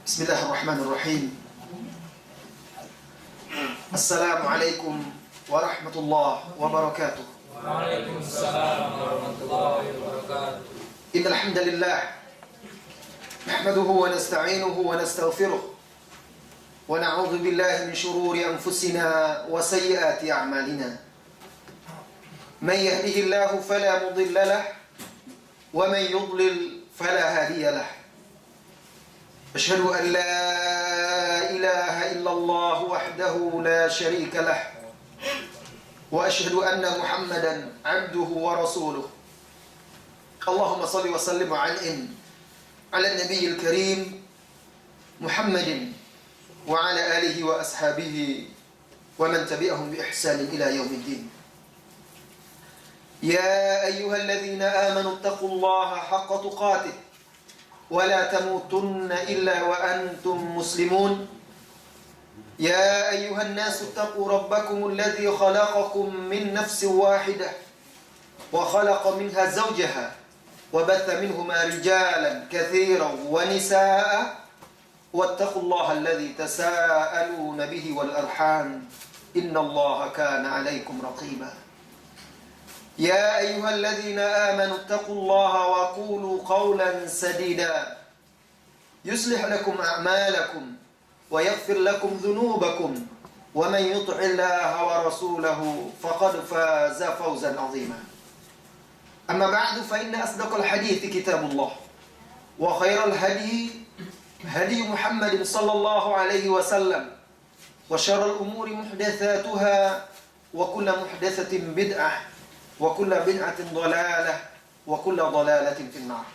Bismillahirrahmanirrahim. Assalamualaikum warahmatullahi wabarakatuh. Waalaikumsalam warahmatullahi wabarakatuh. Innal hamdalillah nahmaduhu wa nasta'inuhu wa nastaghfiruh wa na'udzu billahi min shururi anfusina wa sayyiati a'malina. Man yahdihillahu fala mudilla lahu wa man yudlil fala hadiya lahu. أشهد أن لا إله إلا الله وحده لا شريك له وأشهد أن محمدا عبده ورسوله اللهم صل وسلم على النبي الكريم محمد وعلى آله وأصحابه ومن تبعهم بإحسان إلى يوم الدين. يا أيها الذين آمنوا اتقوا الله حق تقاته ولا تموتن إلا وأنتم مسلمون. يا أيها الناس اتقوا ربكم الذي خلقكم من نفس واحدة وخلق منها زوجها وبث منهما رجالا كثيرا ونساء واتقوا الله الذي تساءلون به والأرحام إن الله كان عليكم رقيبا. يا أيها الذين آمنوا اتقوا الله وقولوا قولا سديدا يصلح لكم أعمالكم ويغفر لكم ذنوبكم ومن يطع الله ورسوله فقد فاز فوزا عظيما. أما بعد فإن أصدق الحديث كتاب الله وخير الهدي هدي محمد صلى الله عليه وسلم وشر الأمور محدثاتها وكل محدثة بدعة wa kullu bid'atin dhalalah wa kullu dhalalatin finnar.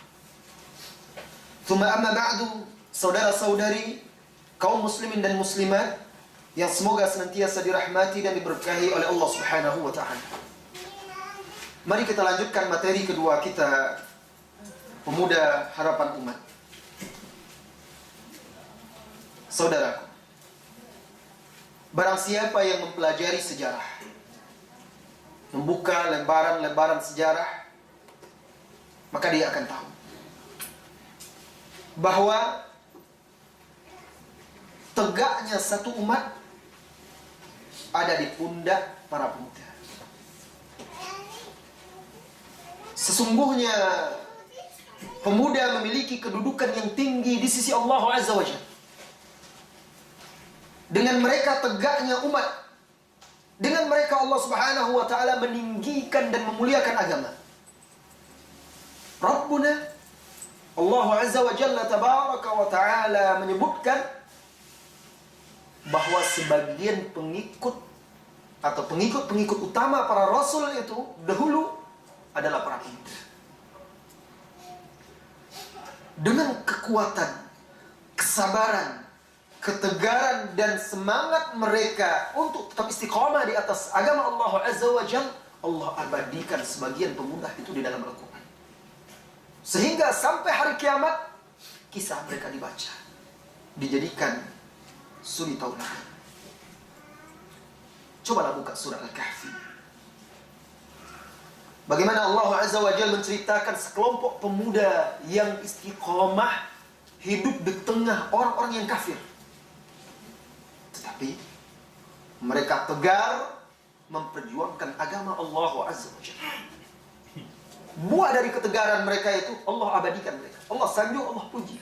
Tsumma amma ba'du, saudara-saudari kaum muslimin dan muslimat yang semoga senantiasa dirahmati dan diberkahi oleh Allah Subhanahu wa taala. Mari kita lanjutkan materi kedua kita, Pemuda Harapan Umat. Saudaraku, barang siapa yang mempelajari sejarah, membuka lembaran-lembaran sejarah, maka dia akan tahu bahwa tegaknya satu umat ada di pundak para pemuda. Sesungguhnya pemuda memiliki kedudukan yang tinggi di sisi Allah Azza wa Jalla. Dengan mereka tegaknya umat, dengan mereka Allah Subhanahu wa taala meninggikan dan memuliakan agama. Rabbuna Allah Azza wa Jalla tabaraka wa taala menyebutkan bahwa sebagian pengikut atau pengikut utama para rasul itu dahulu adalah para pemuda. Dengan kekuatan, kesabaran, ketegaran dan semangat mereka untuk tetap istiqamah di atas agama Allah Azza wa Jalla, Allah abadikan sebagian pemuda itu di dalam Al-Quran. Sehingga sampai hari kiamat kisah mereka dibaca, dijadikan suri tauladan. Cobalah buka surah Al-Kahfi. Bagaimana Allah Azza wa Jalla menceritakan sekelompok pemuda yang istiqamah hidup di tengah orang-orang yang kafir. Tetapi mereka tegar memperjuangkan agama Allah Azza wa Jalla. Buah dari ketegaran mereka itu Allah abadikan mereka. Allah sanjung, Allah puji.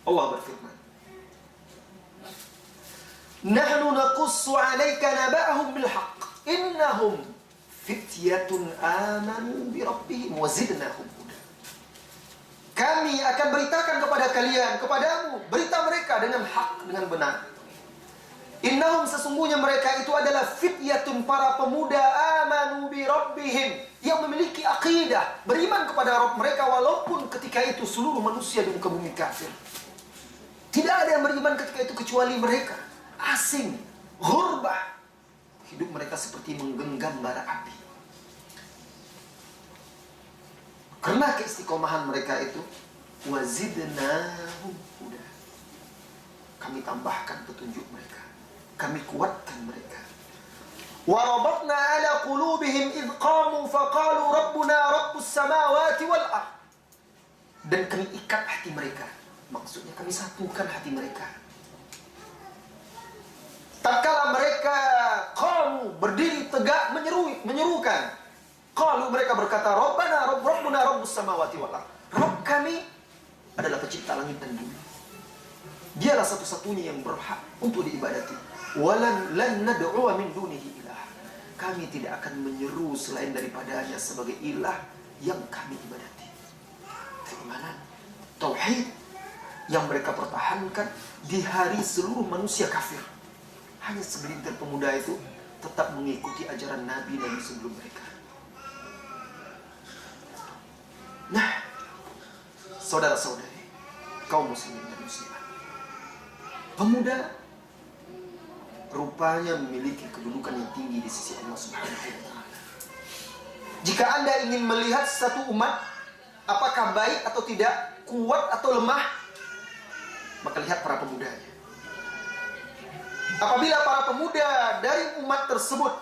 Allah berfirman, "Nahnu naqussu 'alaika naba'ahum bil haqq. Innahum fityatun amanu bi rabbihim wa zidnahum huda." Kami akan beritakan kepada kalian, kepadamu, berita mereka dengan hak, dengan benar. Innahum, sesungguhnya mereka itu adalah fityatun, para pemuda, amanu bi rabbihim, yang memiliki akidah, beriman kepada Rabb mereka walaupun ketika itu seluruh manusia di muka bumi kafir. Tidak ada yang beriman ketika itu kecuali mereka, asing, ghurbah. Hidup mereka seperti menggenggam bara api. Karena keistiqomahan mereka itu, wazidnahum huda, kami tambahkan petunjuk mereka, kami kuatkan mereka. Wa rabatna ala qulubihim idh qamu faqalu rabbuna rabbus samawati wal ardh. Dan kami ikat hati mereka Maksudnya kami satukan hati mereka. Tatkala mereka qamu berdiri tegak menyerukan. Qalu mereka berkata, Rabbuna Rabbus samawati wal ardh. Rabb kami adalah pencipta langit dan bumi. Dialah satu-satunya yang berhak untuk diibadati. Walan nad'u min dunihi ilah. Kami tidak akan menyeru selain daripadanya sebagai ilah yang kami ibadati. Keimanan, tauhid yang mereka pertahankan di hari seluruh manusia kafir. Hanya segelintir pemuda itu tetap mengikuti ajaran nabi-nabi sebelum mereka. Nah, saudara-saudari, kaum muslimin dan muslimat, pemuda rupanya memiliki kedudukan yang tinggi di sisi Allah Subhanahu wa taala. Jika Anda ingin melihat satu umat apakah baik atau tidak, kuat atau lemah, maka lihat para pemudanya. Apabila para pemuda dari umat tersebut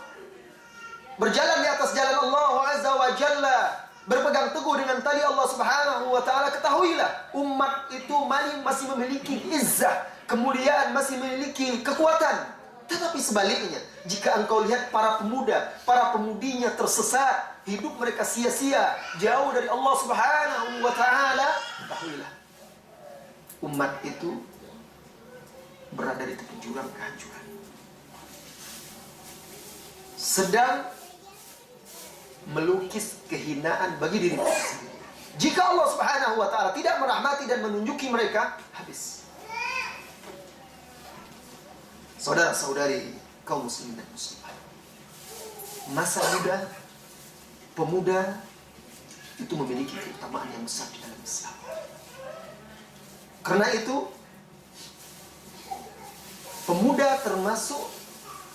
berjalan di atas jalan Allah Azza wa Jalla, berpegang teguh dengan tali Allah Subhanahu wa taala, ketahuilah umat itu masih memiliki izzah, kemuliaan, masih memiliki kekuatan. Tetapi sebaliknya, jika engkau lihat para pemuda, para pemudinya tersesat, hidup mereka sia-sia, jauh dari Allah Subhanahu wa taala, ketahuilah umat itu berada di tepi jurang kehancuran, sedang melukis kehinaan bagi diri sendiri. Jika Allah Subhanahu wa taala tidak merahmati dan menunjuki mereka, habis. Saudara-saudari kaum muslimin dan muslimat, masa muda pemuda itu memiliki keutamaan yang besar di dalam Islam. Karena itu pemuda termasuk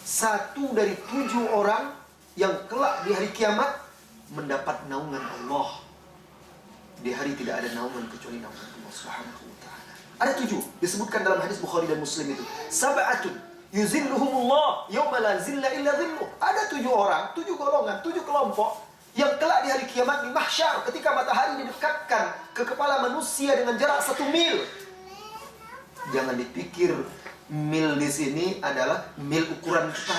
satu dari 7 orang yang kelak di hari kiamat mendapat naungan Allah. Di hari tidak ada naungan kecuali naungan Allah Subhanahu wa taala. Ada 7 disebutkan dalam hadis Bukhari dan Muslim itu. Sab'atun yuzilluhumullah yauma la zilla illa zilluh. Ada 7 orang, 7 golongan, 7 kelompok yang kelak di hari kiamat di mahsyar, ketika matahari didekatkan ke kepala manusia dengan jarak 1 mil. Jangan dipikir mil di sini adalah mil ukuran kita.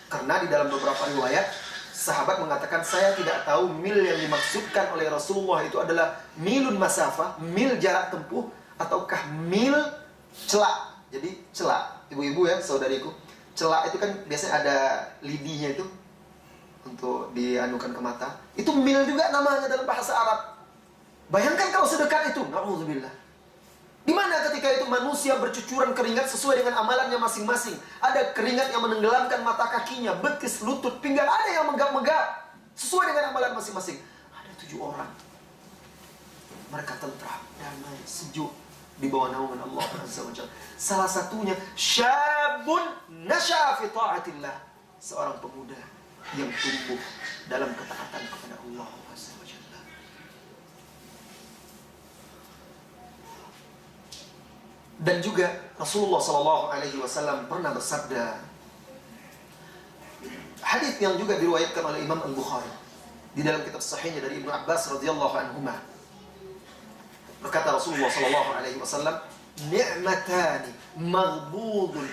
Karena di dalam beberapa riwayat sahabat mengatakan, saya tidak tahu mil yang dimaksudkan oleh Rasulullah itu adalah milun masafah, mil jarak tempuh, ataukah mil celak. Jadi celak, ibu-ibu ya, saudariku, celak itu kan biasanya ada lidinya itu untuk dianukan ke mata. Itu mil juga namanya dalam bahasa Arab. Bayangkan kalau sedekat itu, na'udzubillah. Di mana ketika itu manusia bercucuran keringat sesuai dengan amalannya masing-masing. Ada keringat yang menenggelamkan mata kakinya, betis, lutut, pinggang. Ada yang menggap-menggap sesuai dengan amalan masing-masing. Ada 7 orang. Mereka tentram, damai, sejuk di bawah naungan Allah Azza wa Jalla. Salah satunya syabun nasya'a fi ta'atillah, seorang pemuda yang tumbuh dalam ketaatan kepada Allah Azza wa Jalla. Dan juga Rasulullah SAW pernah bersabda, hadis yang juga diriwayatkan oleh Imam Al-Bukhari di dalam kitab sahihnya dari Ibnu Abbas radhiyallahu anhuma. Berkata Rasulullah SAW, ni'matani maghbunun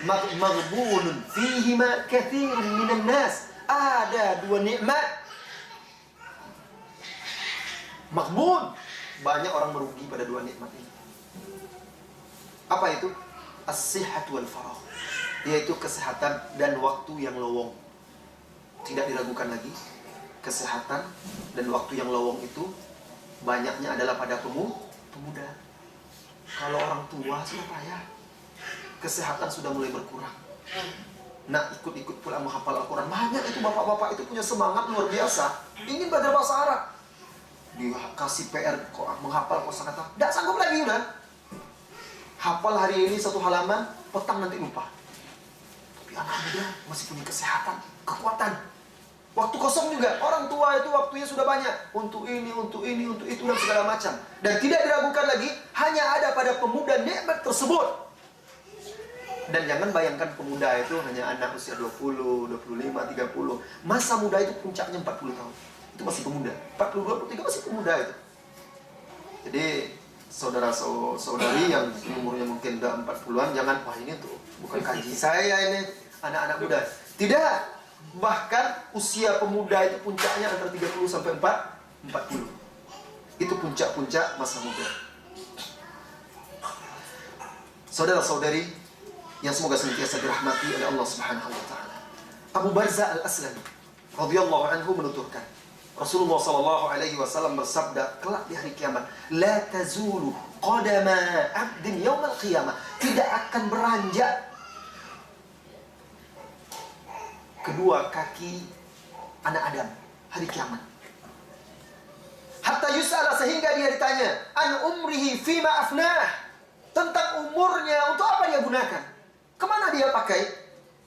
fihima katsirun minan nas. Ada 2 nikmat maghbun, banyak orang merugi pada 2 nikmat ini. Apa itu? As-sihhat wal faragh, yaitu kesehatan dan waktu yang lowong. Tidak diragukan lagi, kesehatan dan waktu yang lowong itu banyaknya adalah pada pemuda. Kalau orang tua sudah payah, kesehatan sudah mulai berkurang. Nah, ikut-ikut pula menghafal Al-Quran. Banyak itu bapak-bapak itu punya semangat luar biasa, ingin belajar bahasa Arab. Dikasih PR kok menghafal kosakata, tidak sanggup lagi udah. Hafal hari ini 1 halaman, petang nanti lupa. Tapi anak muda masih punya kesehatan, kekuatan. Waktu kosong juga, orang tua itu waktunya sudah banyak untuk ini, untuk itu, dan segala macam. Dan tidak diragukan lagi, hanya ada pada pemuda nikmat tersebut. Dan jangan bayangkan pemuda itu hanya anak usia 20, 25, 30. Masa muda itu puncaknya 40 tahun. Itu masih pemuda. 40, 23 masih pemuda itu. Jadi saudara-saudari yang umurnya mungkin udah 40-an, jangan, wah ini tuh bukan kaji saya ini, anak-anak muda. Tidak. Bahkan usia pemuda itu puncaknya antara 30 sampai 40. Itu puncak-puncak masa muda. Saudara-saudari yang semoga senantiasa dirahmati oleh Allah Subhanahu wa taala. Abu Barzah Al-Aslami radhiyallahu anhu menuturkan, Rasulullah sallallahu alaihi wasallam bersabda, kelak di hari kiamat, la tazulu qadama 'abdin yaumal qiyamah, tidak akan beranjak kedua kaki anak Adam hari kiamat. Hatta yus'ala, sehingga dia ditanya, an umrihi fima afnah, tentang umurnya, untuk apa dia gunakan, kemana dia pakai,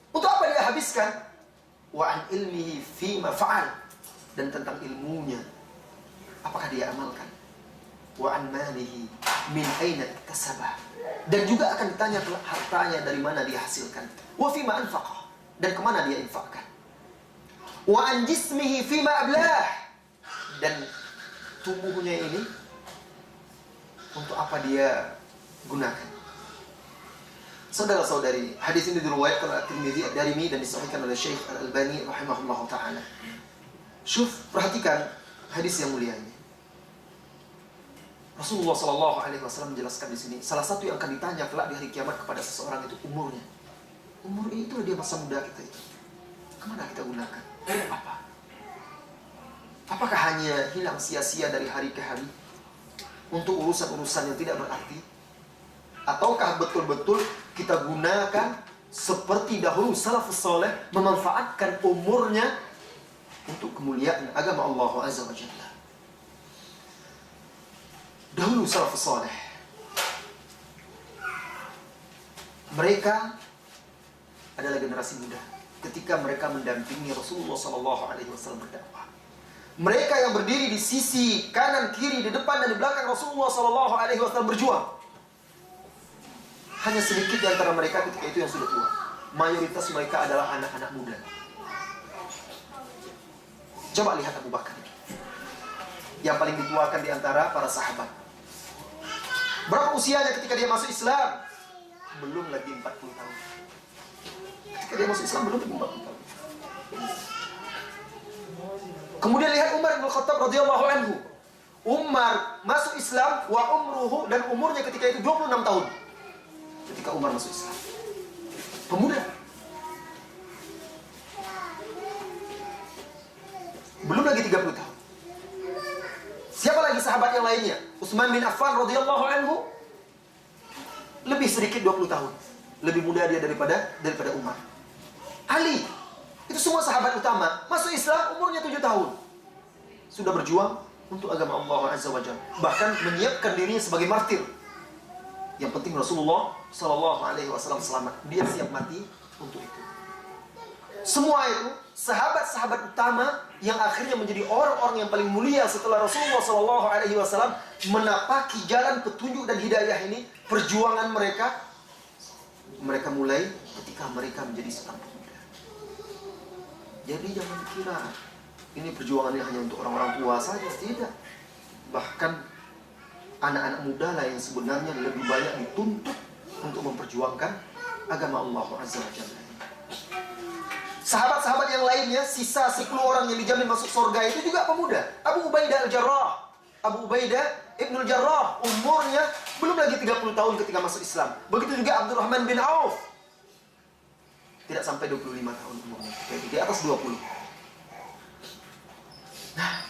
untuk apa dia habiskan. Wa an ilmihi fima fa'al, dan tentang ilmunya, apakah dia amalkan. Wa an malihi min aina iktasabah, dan juga akan ditanya hartanya dari mana dia hasilkan. Wa fima anfaqah, dan kemana dia infakkan. Wa an jismihi fima ablah, dan tubuhnya ini untuk apa dia gunakan. Saudara-saudari, hadis ini diriwayatkan oleh At-Tirmidzi, Ad-Darimi, dan disahihkan oleh Syekh Al-Albani rahimahullah taala. Perhatikan hadis yang mulia ini. Rasulullah sallallahu alaihi wasallam menjelaskan di sini, salah satu yang akan ditanya kelak di hari kiamat kepada seseorang itu umurnya. Umur itu dia masa muda kita itu. Kemana kita gunakan? Untuk apa? Apakah hanya hilang sia-sia dari hari ke hari untuk urusan-urusan yang tidak berarti? Ataukah betul-betul kita gunakan seperti dahulu salafus saleh, memanfaatkan umurnya untuk kemuliaan agama Allah Azza wa Jalla? Dahulu salafus saleh, mereka adalah generasi muda ketika mereka mendampingi Rasulullah SAW berdakwah. Mereka yang berdiri di sisi kanan, kiri, di depan dan di belakang Rasulullah SAW berjuang. Hanya sedikit di antara mereka ketika itu yang sudah tua. Mayoritas mereka adalah anak-anak muda. Coba lihat Abu Bakar, yang paling dituakan di antara para sahabat. Berapa usianya ketika dia masuk Islam? Belum lagi 40 tahun. Ketika dia masuk Islam belum lagi 40 tahun. Kemudian lihat Umar bin Khattab radhiyallahu anhu. Umar masuk Islam wa umruhu, dan umurnya ketika itu 26 tahun. Ketika Umar masuk Islam, pemuda. Belum lagi 30 tahun. Siapa lagi sahabat yang lainnya? Utsman bin Affan radhiyallahu anhu, lebih sedikit 20 tahun. Lebih muda dia daripada Umar. Ali, itu semua sahabat utama, masuk Islam umurnya 7 tahun. Sudah berjuang untuk agama Allah Azza wa Jalla. Bahkan menyiapkan dirinya sebagai martir. Yang penting Rasulullah SAW selamat. Dia siap mati untuk itu. Semua itu sahabat-sahabat utama yang akhirnya menjadi orang-orang yang paling mulia setelah Rasulullah SAW menapaki jalan petunjuk dan hidayah ini. Perjuangan mereka mulai ketika mereka menjadi seorang pemuda. Jadi jangan kira ini perjuangannya hanya untuk orang-orang tua saja. Tidak. Bahkan anak-anak muda lah yang sebenarnya lebih banyak dituntut untuk memperjuangkan agama Allah Azza wa Jalla. Sahabat-sahabat yang lainnya, sisa 10 orang yang dijamin masuk surga itu juga pemuda. Abu Ubaidah Al-Jarrah, Abu Ubaidah Ibnul Jarrah, umurnya belum lagi 30 tahun ketika masuk Islam. Begitu juga Abdurrahman bin Auf, tidak sampai 25 tahun umurnya, di atas 20. Nah,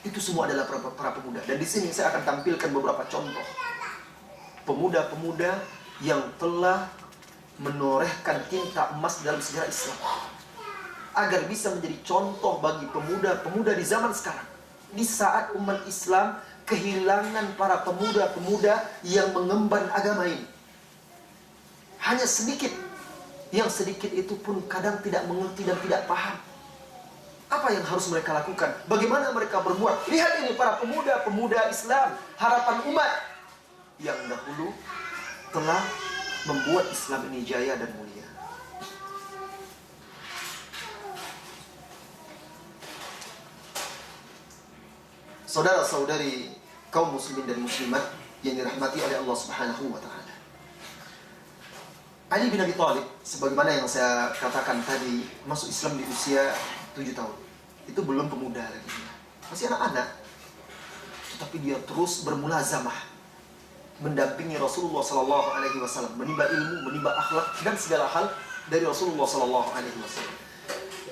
itu semua adalah para pemuda. Dan di sini saya akan tampilkan beberapa contoh pemuda-pemuda yang telah menorehkan tinta emas dalam sejarah Islam, agar bisa menjadi contoh bagi pemuda-pemuda di zaman sekarang. Di saat umat Islam kehilangan para pemuda-pemuda yang mengemban agama ini. Hanya sedikit. Yang sedikit itu pun kadang tidak mengerti dan tidak paham apa yang harus mereka lakukan, bagaimana mereka berbuat. Lihat ini para pemuda-pemuda Islam, harapan umat yang dahulu telah membuat Islam ini jaya dan mulia. Saudara-saudari kaum muslimin dan muslimat yang dirahmati oleh Allah Subhanahu wa taala. Ali bin Abi Thalib, sebagaimana yang saya katakan tadi, masuk Islam di usia 7 tahun. Itu belum pemuda lagi. Masih anak-anak. Tetapi dia terus bermulazamah, mendampingi Rasulullah sallallahu alaihi wasallam, menimba ilmu, menimba akhlak dan segala hal dari Rasulullah sallallahu alaihi wasallam.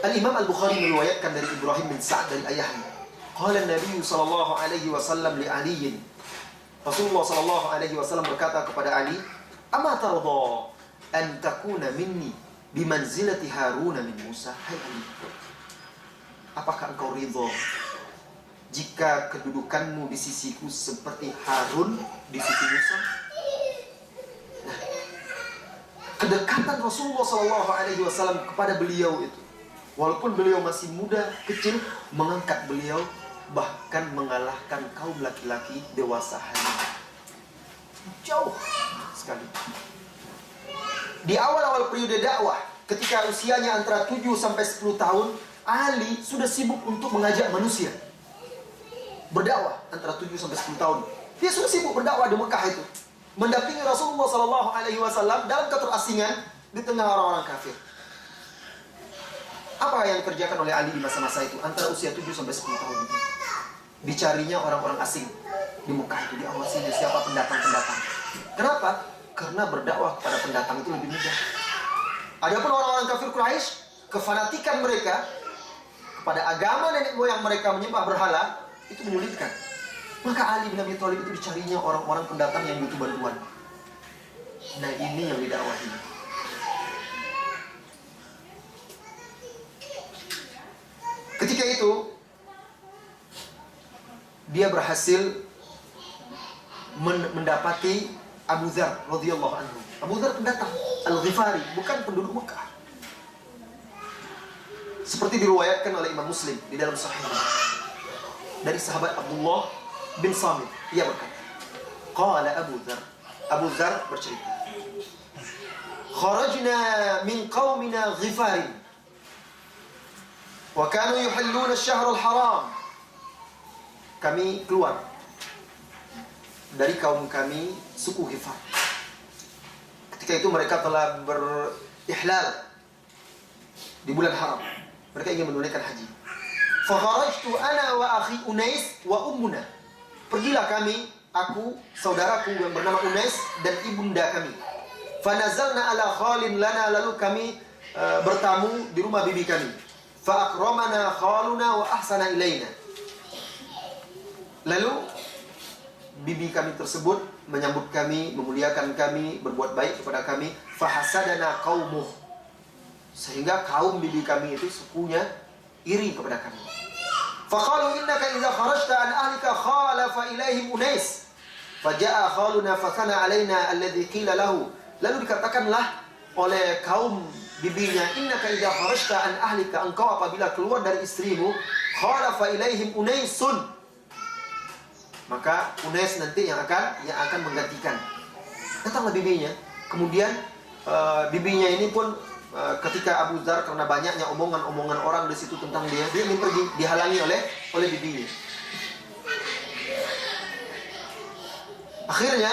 Al-Imam Al-Bukhari meriwayatkan dari Ibrahim bin Sa'd dari ayahnya. Qala an-nabiy sallallahu alaihi wasallam li Ali. Rasulullah sallallahu alaihi wasallam berkata kepada Ali, "Ama tarda an takuna minni bimanzilati Harun min Musa?" Hai Ali, apakah engkau ridha jika kedudukanmu di sisiku seperti Harun di sisi Musa? Nah, kedekatan Rasulullah SAW kepada beliau itu, walaupun beliau masih muda, kecil, mengangkat beliau, bahkan mengalahkan kaum laki-laki dewasa hari ini. Jauh sekali. Di awal-awal periode dakwah, ketika usianya antara 7 sampai 10 tahun, Ali sudah sibuk untuk mengajak manusia berdakwah antara 7 sampai 10 tahun. Dia sudah sibuk berdakwah di Mekah itu, mendampingi Rasulullah SAW dalam keterasingan di tengah orang-orang kafir. Apa yang dikerjakan oleh Ali di masa-masa itu antara usia 7 sampai 10 tahun itu? Dicarinya orang-orang asing di Mekah itu, diawasi siapa pendatang-pendatang. Kenapa? Karena berdakwah kepada pendatang itu lebih mudah. Adapun orang-orang kafir Quraisy, kefanatikan mereka kepada agama nenek moyang mereka menyembah berhala itu menyulitkan. Maka Ali bin Abi Thalib itu dicarinya orang-orang pendatang yang butuh bantuan. Nah, ini yang didakwahi. Ketika itu dia berhasil mendapati Abu Dzar radhiyallahu anhu. Abu Dzar pendatang Al-Ghifari, bukan penduduk Mekah. Seperti diriwayatkan oleh Imam Muslim di dalam Sahihnya dari sahabat Abdullah bin Samit, ia berkata, qala Abu Dzar bercerita, kharajna min qaumina Ghifarin wa kanu yuhilluna asy-syahr al-haram. Kami keluar dari kaum kami suku Ghifar. Ketika itu mereka telah berihlal di bulan haram. Mereka ingin menunaikan haji. Fa kharajtu ana wa akhi Unais wa ummuna. Pergilah kami, aku, saudaraku yang bernama Unais dan ibunda kami. Fa nazalna ala khalin lana, lalu kami bertamu di rumah bibi kami. Fa akramana khaluna wa ahsana ilaina. Lalu bibi kami tersebut menyambut kami, memuliakan kami, berbuat baik kepada kami. Fahasadana qaumuh, sehingga kaum bibi kami itu sukunya iri kepada kami. Faqalu innaka idza kharajta an ahlika khalafa ilaihim Unais faja'a khaluna fathana alaina alladhi qila lahu. Lalu dikatakanlah oleh kaum bibinya, innaka idza kharajta an ahlika, engkau apabila keluar dari istrimu, khalafa ilaihim Unaisun, maka Unais nanti yang akan menggantikan. Datanglah bibinya. Kemudian bibinya ini pun ketika Abu Dzar, karena banyaknya omongan-omongan orang di situ tentang dia ingin pergi, dihalangi oleh bibinya. Akhirnya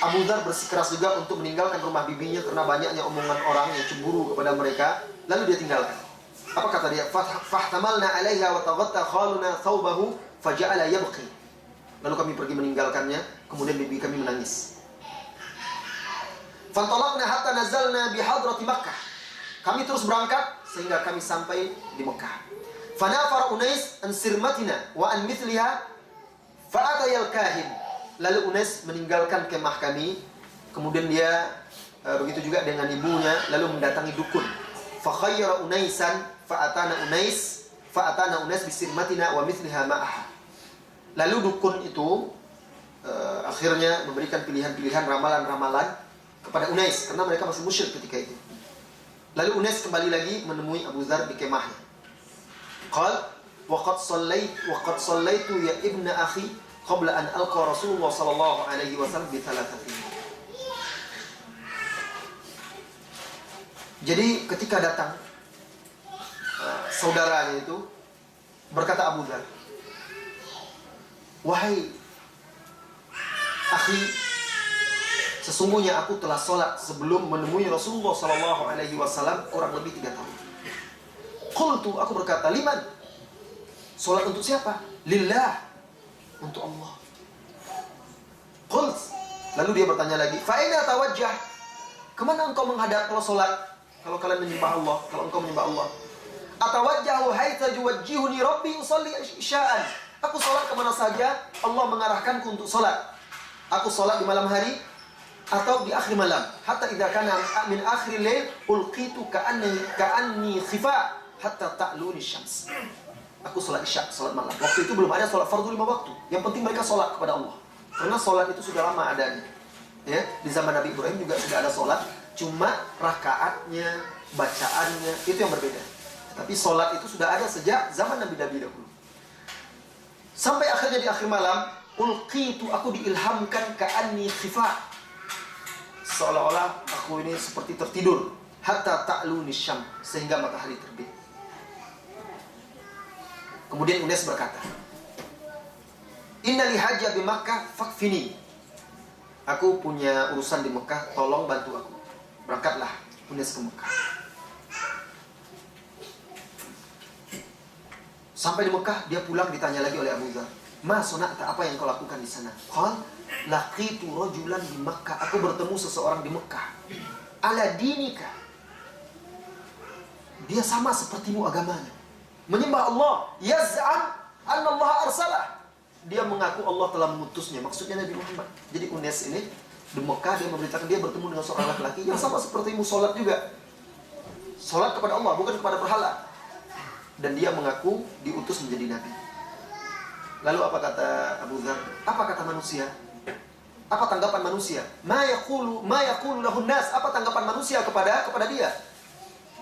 Abu Dzar bersikeras juga untuk meninggalkan rumah bibinya karena banyaknya omongan orang yang cemburu kepada mereka. Lalu dia tinggalkan. Apa kata dia? Fahtamalna 'alaiha wa taghatta khaluna thawbahu faja'ala yabqi. Lalu kami pergi meninggalkannya, kemudian bibi kami menangis. Fantalaqna hatta nazalna bihadrati Makkah. Kami terus berangkat sehingga kami sampai di Mekah. Fanafara Unais an sirmatina wa an mithliha fa'atayal kahin. Lalu Unais meninggalkan kemah kami, kemudian dia begitu juga dengan ibunya, lalu mendatangi dukun. Fa khayyara Unaisan fa'atana Unais bisirmatina wa mithliha ma'aha. Lalu dukun itu akhirnya memberikan pilihan-pilihan ramalan-ramalan kepada Unais karena mereka masih musyrik ketika itu. Lalu Unais kembali lagi menemui Abu Dzar di kemahnya. Qal wa qad sallaitu ya ibna akhi qabla an alqa Rasulullah sallallahu alaihi wasallam bi thalathatin. Jadi ketika datang saudaranya itu, berkata Abu Dzar, wahai Akhi, sesungguhnya aku telah sholat sebelum menemui Rasulullah SAW kurang lebih 3 tahun. Qultu, aku berkata, liman? Sholat untuk siapa? Lillah, untuk Allah. Qult, lalu dia bertanya lagi, fa'ina tawajjah? Kemana engkau menghadap kalau sholat? Kalau kalian menyembah Allah, kalau engkau menyembah Allah. Atawajjahu haitsa yuwajjihuni rabbi usalli isya'an. Aku sholat kemana saja Allah mengarahkanku untuk sholat. Aku sholat di malam hari atau di akhir malam. Hatta idza kana min akhir lail ulqitu ka'anni khifa hatta ta'luni syams. Aku sholat isya, sholat malam. Waktu itu belum ada sholat fardu 5 waktu. Yang penting mereka sholat kepada Allah. Karena sholat itu sudah lama adanya. Ya, di zaman Nabi Ibrahim juga sudah ada sholat. Cuma rakaatnya, bacaannya itu yang berbeda. Tapi sholat itu sudah ada sejak zaman Nabi-Nabi dahulu. Sampai akhirnya di akhir malam, ulqitu, aku diilhamkan ka'anni khifa. Seolah-olah aku ini seperti tertidur. Hatta ta'luni syam, sehingga matahari terbit. Kemudian Unes berkata, Inna li hajja bi Makkah fakfini. Aku punya urusan di Mekah, tolong bantu aku. Berangkatlah Unes ke Mekah. Sampai di Mekah, dia pulang ditanya lagi oleh Abu Dzar, "Ma sunata, apa yang kau lakukan di sana?" Qal, "Laqitu rajulan di Mekah." Aku bertemu seseorang di Mekah. Ala dinika. Dia sama sepertimu agamanya. Menyembah Allah. Yaz'am anna Allah arsalah. Dia mengaku Allah telah mengutusnya. Maksudnya Nabi Muhammad. Jadi Unes ini di Mekah, dia memberitakan dia bertemu dengan seorang laki-laki yang sama sepertimu, sholat juga. Sholat kepada Allah, bukan kepada berhala. Dan dia mengaku diutus menjadi nabi. Lalu apa kata Abu Dzar? Apa kata manusia? Apa tanggapan manusia? Ma yaqulu lahun nas. Apa tanggapan manusia kepada dia?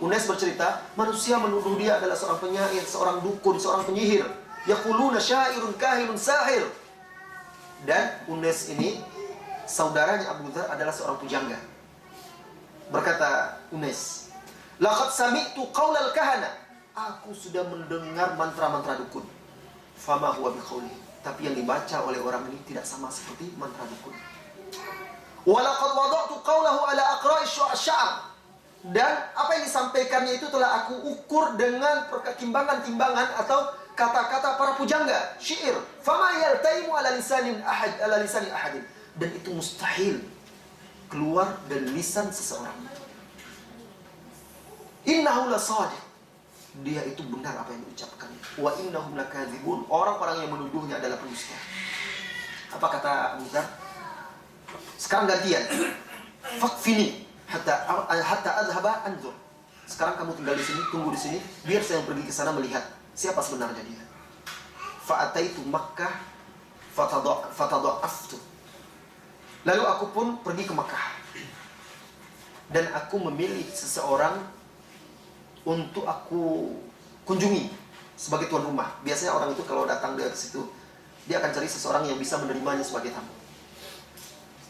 Unes bercerita, manusia menuduh dia adalah seorang penyair, seorang dukun, seorang penyihir. Yaquluna syairun kahinun sahir. Dan Unes ini saudaranya Abu Dzar adalah seorang pujangga. Berkata Unes, laqad sami'tu qaulal kahana. Aku sudah mendengar mantra-mantra dukun. Fama huwa biqauli. Tapi yang dibaca oleh orang ini tidak sama seperti mantra dukun. Walaqad wada'tu qaulahu ala aqra'i syu'asy'ar. Dan apa yang disampaikannya itu telah aku ukur dengan timbangan-timbangan atau kata-kata para pujangga, syair. Fama yaltaimu ala lisani ahadin. Dan itu mustahil keluar dari lisan seseorang. Innahu lasadiq. Dia itu benar apa yang diucapkan. Wa innahum lakadzibun. Orang-orang yang menuduhnya adalah pendusta. Apa kata Abu Dzar? Sekarang gantian. Fakfini hatta adhaba anzur. Sekarang kamu tinggal di sini, tunggu di sini, biar saya pergi ke sana melihat siapa sebenarnya dia. Fa'ataitu Makkah fatada'aftu. Lalu aku pun pergi ke Makkah. Dan aku memilih seseorang untuk aku kunjungi sebagai tuan rumah. Biasanya orang itu kalau datang dia ke situ, dia akan cari seseorang yang bisa menerimanya sebagai tamu.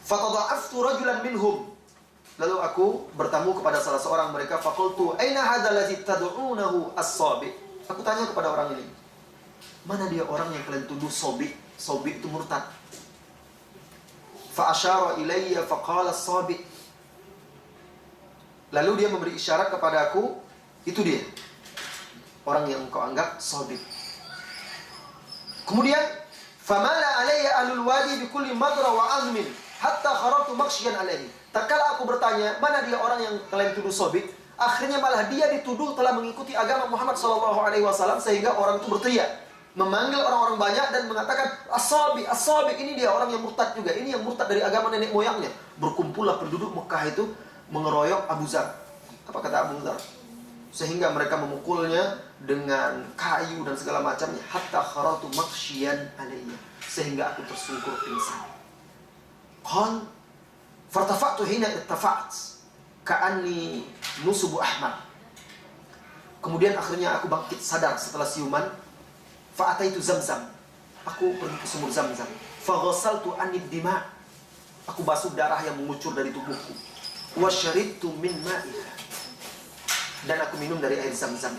Fatada'aftu rajulan minhum. Lalu aku bertamu kepada salah seorang mereka. Faqultu, aina hadzal ladzi tad'unahu as-sabi? Aku tanya kepada orang ini, mana dia orang yang kalian tuduh sabi? Sabi itu murtad. Fa asyara ilayya faqala as-sabi. Lalu dia memberi isyarat kepada aku, itu dia orang yang kau anggap sabi. Kemudian famala alayya ahlul wadi bikulli madra wa azmin hatta kharatu makshiyan alaihi. Tatkala aku bertanya, mana dia orang yang kalian tuduh sabi? Akhirnya malah dia dituduh telah mengikuti agama Muhammad SAW, sehingga orang itu berteriak, memanggil orang-orang banyak dan mengatakan, as-sabi, as-sabi, ini dia orang yang murtad juga, ini yang murtad dari agama nenek moyangnya. Berkumpullah penduduk Mekah itu mengeroyok Abu Dzar. Apa kata Abu Dzar? Sehingga mereka memukulnya dengan kayu dan segala macamnya. Hatta kharatu makshiyan alayya. Sehingga aku tersungkur pingsan. Qal fartafa'tu hina ittafa'at ka'anni nusubu ahmar. Kemudian akhirnya aku bangkit sadar setelah siuman. Fa'ataitu Zamzam. Aku pergi ke sumur Zamzam. Faghasaltu anid dima. Aku basuh darah yang mengucur dari tubuhku. Wa syaribtu min ma'iha. Dan aku minum dari air Zamzam.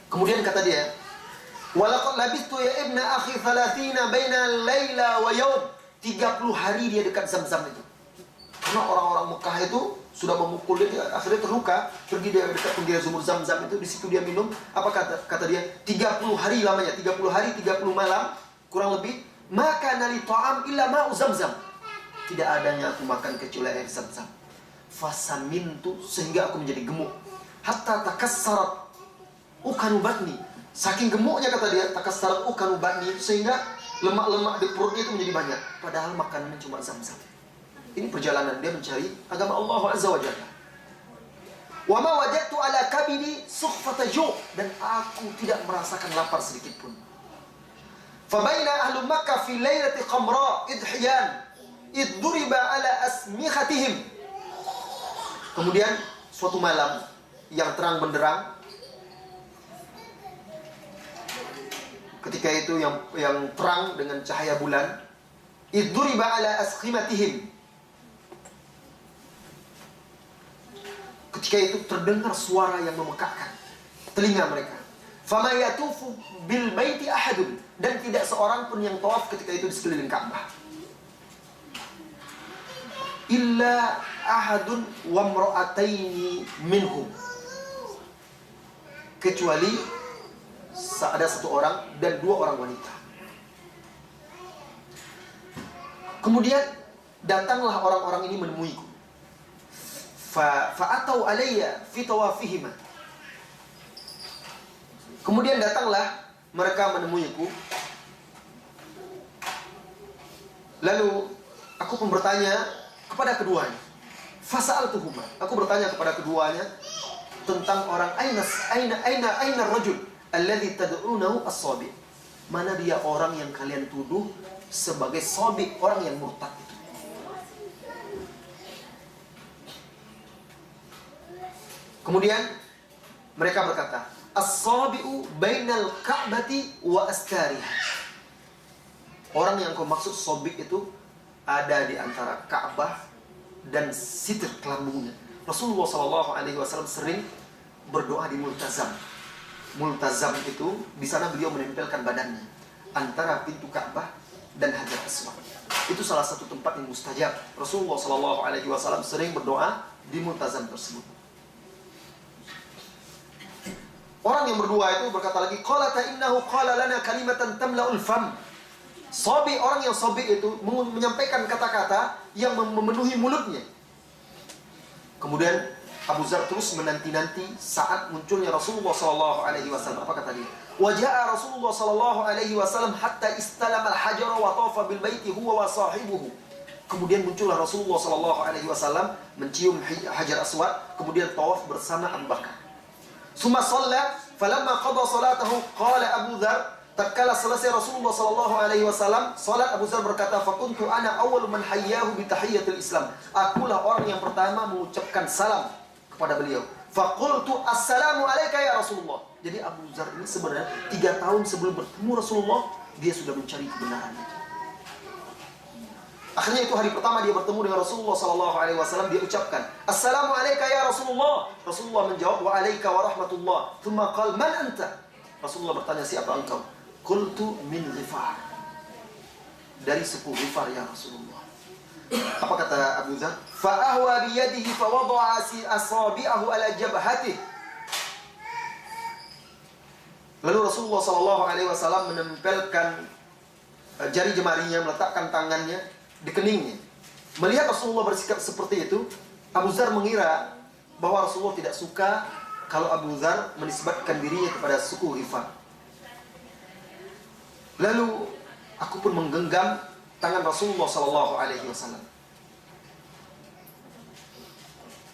Kemudian kata dia, Walaqad labistu ya ibna akhi 30 baina laila wa yaum. 30 hari dia dekat Zam-Zam itu. Karena orang-orang Mekah itu sudah memukul dia, akhirnya terluka, pergi dia dekat pinggir sumur Zam-Zam itu, di situ dia minum. Apa kata dia? 30 hari lamanya, 30 hari, 30 malam, kurang lebih. Maka nali ta'am illa ma'u Zam-Zam. Tidak adanya aku makan kecuali air Zam-Zam. Fasamintu, sehingga aku menjadi gemuk. Hatta takassarat ukanu batni. Saking gemuknya kata dia, takassarat ukanu batni, sehingga lemak-lemak di perutnya itu menjadi banyak. Padahal makanannya cuma Zam-Zam. Ini perjalanan dia mencari agama Allah Azza wa Jalla. Wa ma wajadtu ala kabidi sukhfata ju', dan aku tidak merasakan lapar sedikit pun. Fa baina ahlu Makkah fi lailati qamra idhiyan id duriba ala asmikhatihim. Kemudian suatu malam yang terang benderang, ketika itu yang terang dengan cahaya bulan, id duriba ala asqimatihim. Ketika itu terdengar suara yang memekakkan telinga mereka. Fama yatufu bil baiti ahadun, dan tidak seorang pun yang tawaf ketika itu di sekeliling Ka'bah. Illa ahadun wa imra'ataini minhum, kecuali ada satu orang dan dua orang wanita. Kemudian datanglah orang-orang ini menemuiku. Fa'atau alayya fi tawafihima. Kemudian datanglah mereka menemuiku. Lalu aku pun bertanya kepada keduanya. Fasa'altuhuma. Aku bertanya kepada keduanya tentang orang aina rajul alladhi tad'unahu as-sabi. Mana dia orang yang kalian tuduh sebagai sabi, orang yang murtad itu? Kemudian mereka berkata, as-sabi'u bainal ka'bati wa astariha. Orang yang kau maksud sabik itu ada di antara Ka'bah dan sitir kelambungnya. Rasulullah SAW sering berdoa di multazam. Multazam itu di sana beliau menempelkan badannya antara pintu Ka'bah dan Hajar Aswad. Itu salah satu tempat yang mustajab. Rasulullah SAW sering berdoa di multazam tersebut. Orang yang berdua itu berkata lagi, qala ta innahu qala lana kalimatan tamla'ul fam. Sabi, orang yang sabi itu menyampaikan kata-kata yang memenuhi mulutnya. Kemudian Abu Zar terus menanti-nanti saat munculnya Rasulullah SAW. Apa kata dia? Waja'a Rasulullah SAW hatta istalama al-hajar wa tafa bil baiti huwa wa sahibuhu. Kemudian muncullah Rasulullah SAW mencium Hajar Aswad, kemudian tawaf bersama Abu Bakar. Summa shalla falamma qada salatahu qala Abu Dzar, tatkala selesai Rasulullah SAW salat, Abu Dzar berkata, fakuntu ana awwalu man hayyahu bi tahiyyatil Islam. Akulah orang yang pertama mengucapkan salam kepada beliau. Faqultu assalamu alayka ya Rasulullah. Jadi Abu Dzar ini sebenarnya 3 tahun sebelum bertemu Rasulullah dia sudah mencari kebenaran itu. Akhirnya itu hari pertama dia bertemu dengan Rasulullah SAW, dia ucapkan, assalamu alayka ya Rasulullah. Rasulullah menjawab, wa alayka wa rahmatullah. Thumma qal, man anta? Rasulullah bertanya, siapa engkau? Qultu min Ghifar. Dari suku Ghifar ya Rasulullah. Apa kata Abu Dzar? Fa ahwa bi yadihi fa wada'a asabi'ahu ala jabhatihi. Lalu Rasulullah SAW menempelkan jari jemarinya, meletakkan tangannya di keningnya. Melihat Rasulullah bersikap seperti itu, Abu Dzar mengira bahwa Rasulullah tidak suka kalau Abu Dzar menisbatkan dirinya kepada suku Ghifar. Lalu aku pun menggenggam tangan Rasulullah SAW.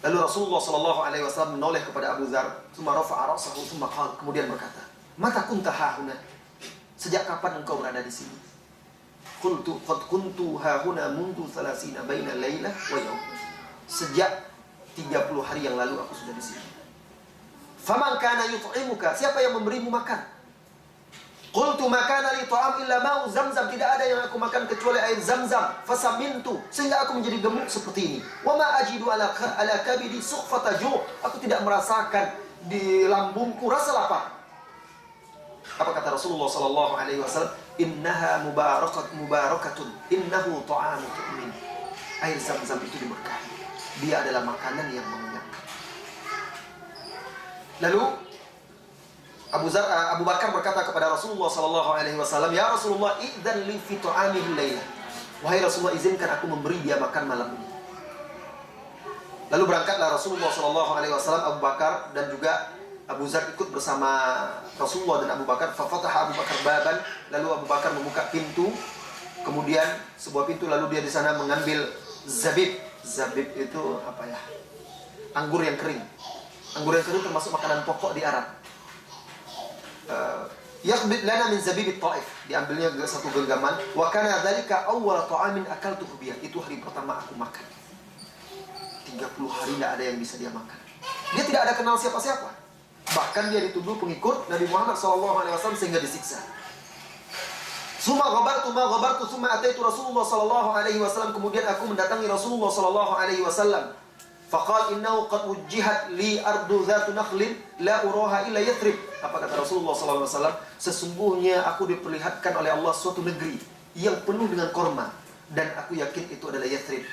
Lalu Rasulullah SAW menoleh kepada Abu Dzar, kemudian berkata, mata kunta hahuna? Sejak kapan engkau berada di sini? Qultu qad kuntu hahuna mundu 30 baina lailah wa yaum. Sejak 30 hari yang lalu aku sudah di sini. Faman kana yut'imuka? Siapa yang memberimu makan? Qultu ma kana li ta'am illa ma'u Zamzam. Tidak ada yang aku makan kecuali air Zamzam. Fasamintu, sehingga aku menjadi gemuk seperti ini. Wa ma ajidu ala kabidi sukhfata ju'. Aku tidak merasakan di lambungku rasa lapar. Apa kata Rasulullah sallallahu alaihi wasallam? Innaha mubarakatun, innahu ta'amu tu'min. Air Zam-Zam itu diberkahi. Dia adalah makanan yang mengenyangkan. Lalu Abu Bakar berkata kepada Rasulullah sallallahu alaihi wasallam, "Ya Rasulullah, idzan li fi ta'amihi lailah." Wahai Rasulullah, izinkan aku memberi dia makan malam ini. Lalu berangkatlah Rasulullah sallallahu alaihi wasallam, Abu Bakar dan juga Abu Zar ikut bersama Rasulullah dan Abu Bakar. Fafataha Abu Bakar baban, lalu Abu Bakar membuka pintu. Kemudian sebuah pintu, lalu dia di sana mengambil zabib. Zabib itu apa ya? Anggur yang kering. Anggur yang kering termasuk makanan pokok di Arab. Yakhbid lana min zabibit Taif. Diambilnya satu genggaman. Wa kana dzalika awwal ta'amin akaltuhu biyah. Itu hari pertama aku makan. 30 hari tidak ada yang bisa dia makan. Dia tidak ada kenal siapa-siapa. Bahkan dia dituduh pengikut Nabi Muhammad SAW sehingga disiksa. Summa ghabartu summa ataitu Rasulullah SAW. Kemudian aku mendatangi Rasulullah SAW. Faqal innahu qad wujjihat li ardu dhatu nakhlin la uraha illa Yathrib. Apa kata Rasulullah SAW? Sesungguhnya aku diperlihatkan oleh Allah suatu negeri yang penuh dengan korma, dan aku yakin itu adalah Yathrib.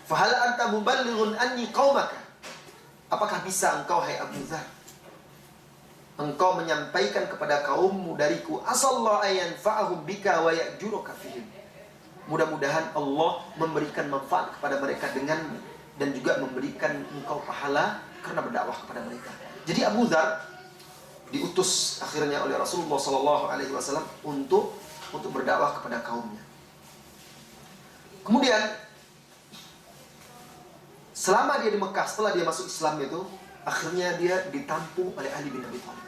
Fahal anta muballighun anni qaumaka? Apakah bisa engkau, hai Abu Dzar, engkau menyampaikan kepada kaummu dariku, asallahu ayanfa'ahum bika wa ya'juruka fihim. Mudah-mudahan Allah memberikan manfaat kepada mereka denganmu dan juga memberikan engkau pahala karena berdakwah kepada mereka. Jadi Abu Dzar diutus akhirnya oleh Rasulullah SAW untuk berdakwah kepada kaumnya. Kemudian selama dia di Mekah, setelah dia masuk Islam itu, akhirnya dia ditampung oleh Ali bin Abi Thalib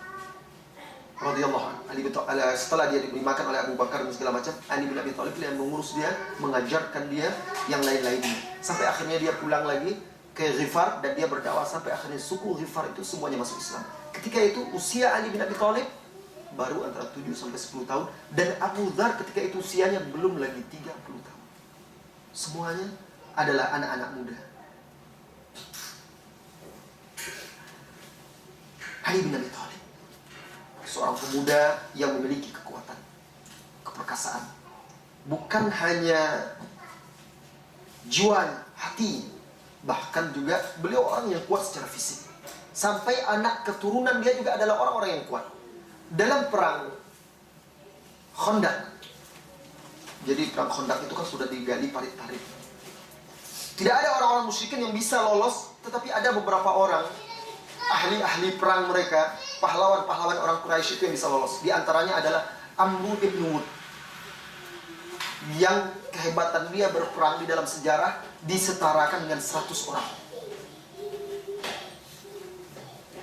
radhiyallahu anhu. Setelah dia diberi makan oleh Abu Bakar dan segala macam, Ali bin Abi Thalib yang mengurus dia, mengajarkan dia yang lain-lainnya. Sampai akhirnya dia pulang lagi ke Ghifar dan dia berdakwah sampai akhirnya suku Ghifar itu semuanya masuk Islam. Ketika itu usia Ali bin Abi Thalib baru antara 7 sampai 10 tahun, dan Abu Dzar ketika itu usianya belum lagi 30 tahun. Semuanya adalah anak-anak muda. Ali bin Abi Thalib, seorang pemuda yang memiliki kekuatan, keperkasaan. Bukan hanya jiwa, hati, bahkan juga beliau orang yang kuat secara fisik. Sampai anak keturunan dia juga adalah orang-orang yang kuat. Dalam perang Khandaq, jadi perang Khandaq itu kan sudah digali parit-parit. Tidak ada orang-orang musyrikin yang bisa lolos, tetapi ada beberapa orang ahli-ahli perang mereka, pahlawan-pahlawan orang Quraisy itu yang bisa lolos. Di antaranya adalah Amr ibn Wud, yang kehebatan dia berperang di dalam sejarah disetarakan dengan 100 orang.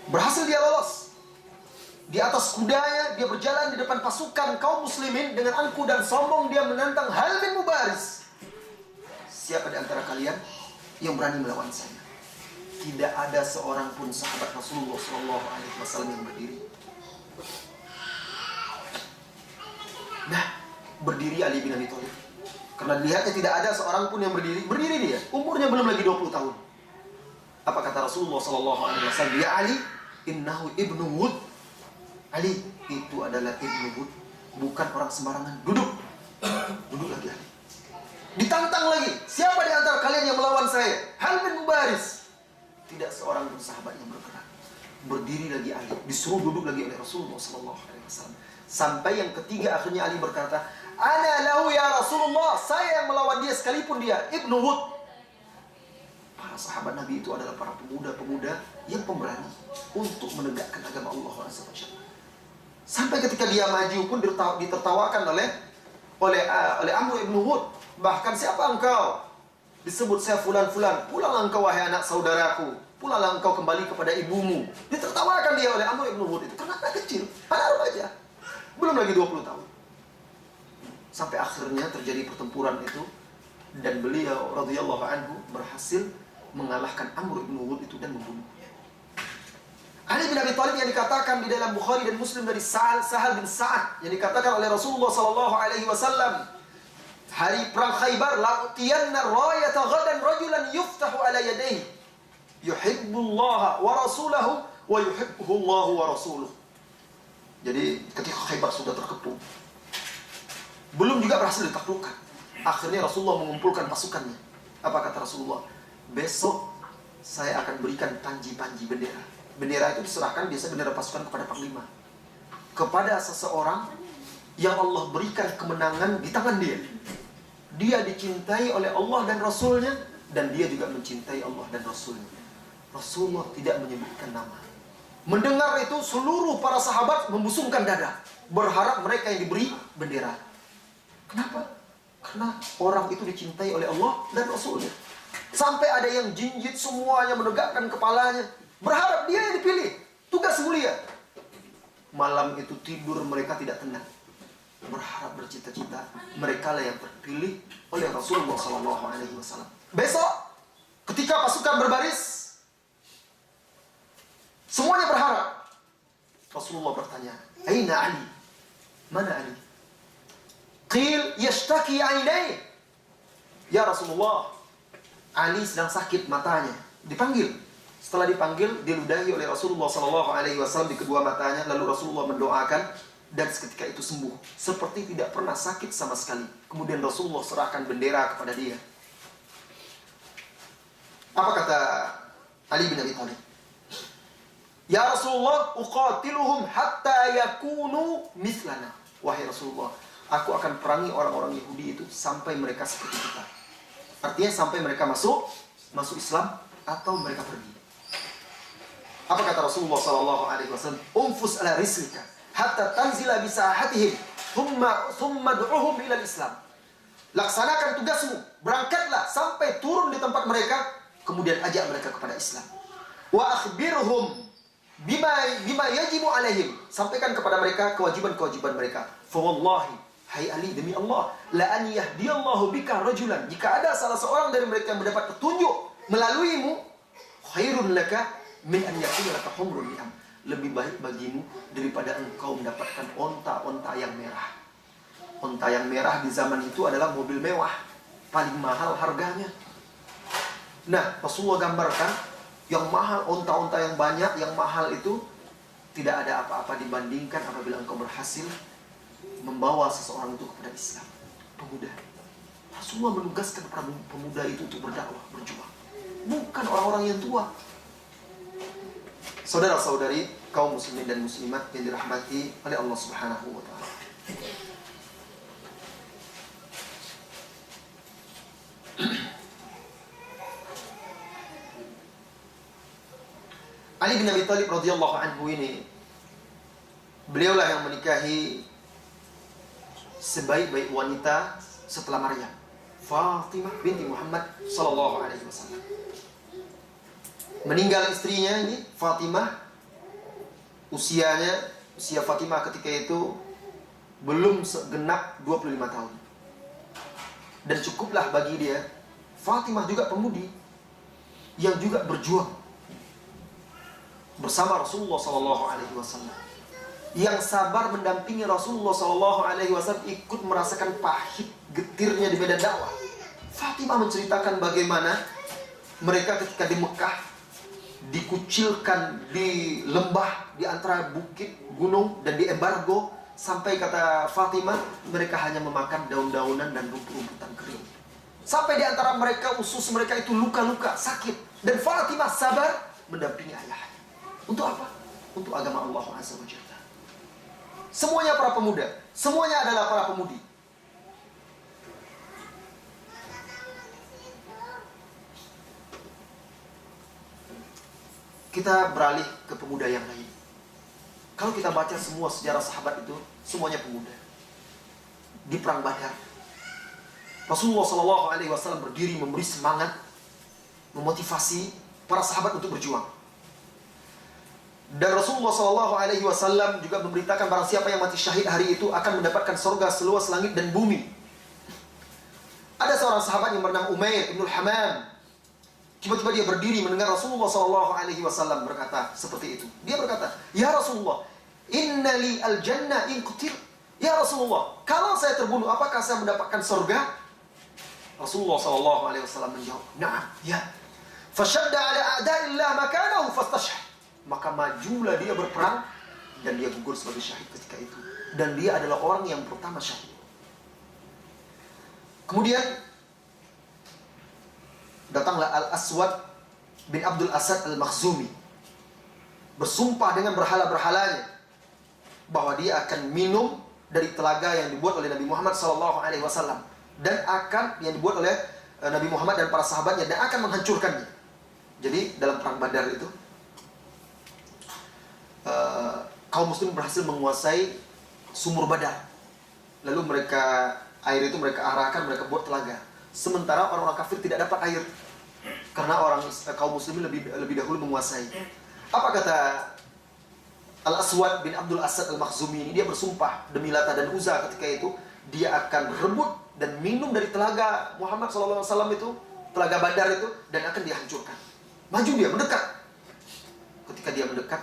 Berhasil dia lolos. Di atas kudanya dia berjalan di depan pasukan kaum muslimin dengan angkuh dan sombong dia menantang, hal min mubaris, siapa di antara kalian yang berani melawan saya? Tidak ada seorang pun sahabat Rasulullah SAW yang berdiri. Nah, berdiri Ali bin Abi Thalib. Karena dilihatnya tidak ada seorang pun yang berdiri. Berdiri dia, umurnya belum lagi 20 tahun. Apa kata Rasulullah SAW? Ya Ali, innahu ibnu Wud. Ali, itu adalah ibnu Wud, bukan orang sembarangan. Duduk. Duduk lagi Ali. Ditantang lagi, siapa di antara kalian yang melawan saya? Hal bin mubaris. Tidak seorang pun sahabat yang bergerak. Berdiri lagi Ali, disuruh duduk lagi oleh Rasulullah SAW. Sampai yang ketiga akhirnya Ali berkata, ana lahu ya Rasulullah, saya yang melawan dia sekalipun dia ibnu Wud. Para sahabat Nabi itu adalah para pemuda-pemuda yang pemberani untuk menegakkan agama Allah SWT. Sampai ketika dia maju pun ditertawakan oleh Amr ibn Wud. Bahkan, siapa engkau? Disebut saya fulan-fulan. Pulanglah engkau wahai anak saudaraku. Pulanglah engkau kembali kepada ibumu. Ditertawakan dia oleh Amr ibn Wud itu karena anak kecil, anak remaja, belum lagi 20 tahun. Sampai akhirnya terjadi pertempuran itu, dan beliau radhiyallahu anhu berhasil mengalahkan Amr ibn Wud itu dan membunuhnya. Ali bin Abi Thalib yang dikatakan di dalam Bukhari dan Muslim dari Sahal bin Sa'ad, yang dikatakan oleh Rasulullah SAW, hari perang Khaybar, la'utiyanna rayata ghadan rajulan yuftahu ala yadayhi yuhibbullaha wa rasulahu wa yuhibbuhullahu wa rasuluh. Jadi ketika Khaybar sudah terkepung, belum juga berhasil ditaklukkan, akhirnya Rasulullah mengumpulkan pasukannya. Apa kata Rasulullah? Besok saya akan berikan panji-panji bendera. Bendera itu diserahkan, biasa bendera pasukan, kepada panglima, kepada seseorang yang Allah berikan kemenangan di tangan dia. Dia dicintai oleh Allah dan Rasulnya, dan dia juga mencintai Allah dan Rasulnya. Rasulullah tidak menyebutkan nama. Mendengar itu, seluruh para sahabat membusungkan dada, berharap mereka yang diberi bendera. Kenapa? Karena orang itu dicintai oleh Allah dan Rasulnya. Sampai ada yang jinjit, semuanya menegakkan kepalanya, berharap dia yang dipilih. Tugas mulia. Malam itu tidur mereka tidak tenang, berharap, bercita-cita mereka lah yang terpilih oleh Rasulullah SAW. Besok ketika pasukan berbaris, semuanya berharap. Rasulullah bertanya, "Aina Ali? Mana Ali?" Qil yashtaki ainai. Ya Rasulullah, Ali sedang sakit matanya. Dipanggil. Setelah dipanggil, diludahi oleh Rasulullah SAW di kedua matanya. Lalu Rasulullah mendoakan, dan seketika itu sembuh, seperti tidak pernah sakit sama sekali. Kemudian Rasulullah serahkan bendera kepada dia. Apa kata Ali bin Abi Thalib? Ya Rasulullah, uqatiluhum hatta yakunu mithlana. Wahai Rasulullah, aku akan perangi orang-orang Yahudi itu sampai mereka seperti kita. Artinya sampai mereka masuk Islam atau mereka pergi. Apa kata Rasulullah SAW? Umfus ala rislika hatta tanzila bisahatihim thumma du'uhum ila Islam. Laksanakan tugasmu, berangkatlah sampai turun di tempat mereka, kemudian ajak mereka kepada Islam. Wa akhbirhum bima yajibu alaihim, sampaikan kepada mereka kewajiban-kewajiban mereka. Fa wallahi, hai Ali, demi Allah, la an yahdiyallahu bika rajulan, jika ada salah seorang dari mereka yang mendapat petunjuk melaluimu, khairun laka min an yakuna laka humrun ni'am, lebih baik bagimu daripada engkau mendapatkan onta-onta yang merah. Onta yang merah di zaman itu adalah mobil mewah, paling mahal harganya. Nah, Rasulullah gambarkan yang mahal, onta-onta yang banyak, yang mahal itu tidak ada apa-apa dibandingkan apabila engkau berhasil membawa seseorang itu kepada Islam. Pemuda. Rasulullah menugaskan para pemuda itu untuk berdakwah, berjuang, bukan orang-orang yang tua. Saudara-saudari, kaum muslimin dan muslimat yang dirahmati oleh Allah Subhanahu wa taala. Ali bin Abi Thalib radhiyallahu anhu ini, beliaulah yang menikahi sebaik-baik wanita setelah Maryam, Fatimah binti Muhammad sallallahu alaihi wasallam. Meninggal istrinya ini Fatimah, usia Fatimah ketika itu belum segenap 25 tahun. Dan cukuplah bagi dia, Fatimah juga pemudi yang juga berjuang bersama Rasulullah SAW, yang sabar mendampingi Rasulullah SAW, ikut merasakan pahit getirnya di medan dakwah. Fatimah menceritakan bagaimana mereka ketika di Mekah dikucilkan di lembah, di antara bukit, gunung, dan di embargo, sampai kata Fatimah mereka hanya memakan daun-daunan dan rumput-rumputan kering. Sampai di antara mereka, usus mereka itu luka-luka, sakit, dan Fatimah sabar mendampingi ayahnya. Untuk apa? Untuk agama Allah Azza wa Jalla. Semuanya para pemuda, semuanya adalah para pemudi. Kita beralih ke pemuda yang lain. Kalau kita baca semua sejarah sahabat itu, semuanya pemuda. Di perang Badar, Rasulullah SAW berdiri memberi semangat, memotivasi para sahabat untuk berjuang. Dan Rasulullah SAW juga memberitakan barang siapa yang mati syahid hari itu akan mendapatkan surga seluas langit dan bumi. Ada seorang sahabat yang bernama Umair ibn al-Hamam. Tiba-tiba dia berdiri mendengar Rasulullah SAW berkata seperti itu. Dia berkata, "Ya Rasulullah, innali al-jannah in qutil." Ya Rasulullah, kalau saya terbunuh, apakah saya mendapatkan surga? Rasulullah SAW menjawab, "Na'am, ya." Fashadda ala a'da'illah makanahu fastashhad. Maka majulah dia berperang dan dia gugur sebagai syahid ketika itu. Dan dia adalah orang yang pertama syahid. Kemudian datanglah Al-Aswad bin Abdul Asad Al-Makhzumi, bersumpah dengan berhala-berhalanya bahwa dia akan minum dari telaga yang dibuat oleh Nabi Muhammad SAW, dan akan yang dibuat oleh Nabi Muhammad dan para sahabatnya, dan akan menghancurkannya. Jadi dalam perang Badar itu kaum muslim berhasil menguasai sumur Badar. Lalu air itu mereka arahkan, mereka buat telaga. Sementara orang-orang kafir tidak dapat air karena kaum muslimin lebih dahulu menguasai. Apa kata Al-Aswad bin Abdul Asad Al-Makhzumi ini? Dia bersumpah demi Lata dan Uzza ketika itu dia akan rebut dan minum dari telaga Muhammad SAW itu, telaga Badar itu, dan akan dihancurkan. Maju dia, mendekat. Ketika dia mendekat,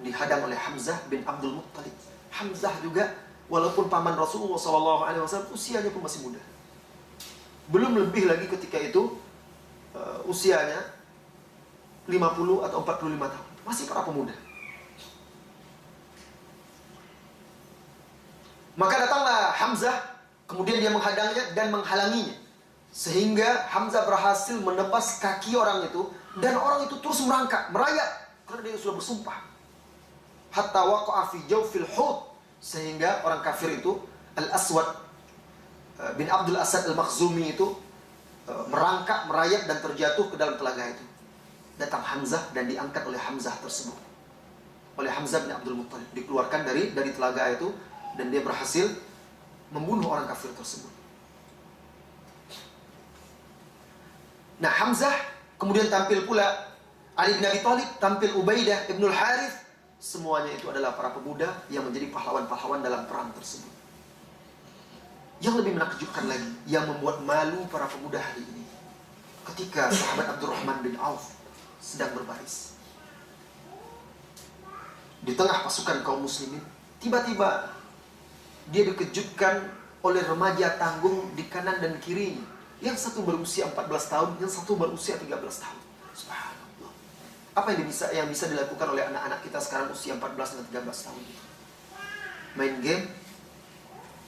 dihadang oleh Hamzah bin Abdul Muttalib. Hamzah juga, walaupun paman Rasulullah SAW, usianya pun masih muda. Belum lebih lagi ketika itu usianya 50 atau 45 tahun. Masih para pemuda. Maka datanglah Hamzah, kemudian dia menghadangnya dan menghalanginya, sehingga Hamzah berhasil menebas kaki orang itu, dan orang itu terus merangkak, merayap, karena dia sudah bersumpah. Hatta waqa'a fi jawfil hut, sehingga orang kafir itu, Al-Aswad bin Abdul Asad Al-Makhzumi itu merangkak, merayap, dan terjatuh ke dalam telaga itu. Datang Hamzah dan diangkat oleh Hamzah tersebut, oleh Hamzah bin Abdul Muttalib, dikeluarkan dari telaga itu, dan dia berhasil membunuh orang kafir tersebut. Nah, Hamzah kemudian tampil pula Ali bin Abi Thalib, tampil Ubaidah ibnul Harith. Semuanya itu adalah para pemuda yang menjadi pahlawan-pahlawan dalam perang tersebut. Yang lebih menakjubkan lagi, yang membuat malu para pemuda hari ini, ketika sahabat Abdurrahman bin Auf sedang berbaris di tengah pasukan kaum muslimin, tiba-tiba dia dikejutkan oleh remaja tanggung di kanan dan kirinya. Yang satu berusia 14 tahun, yang satu berusia 13 tahun. Subhanallah. Apa yang bisa dilakukan oleh anak-anak kita sekarang usia 14 dan 13 tahun? Main game,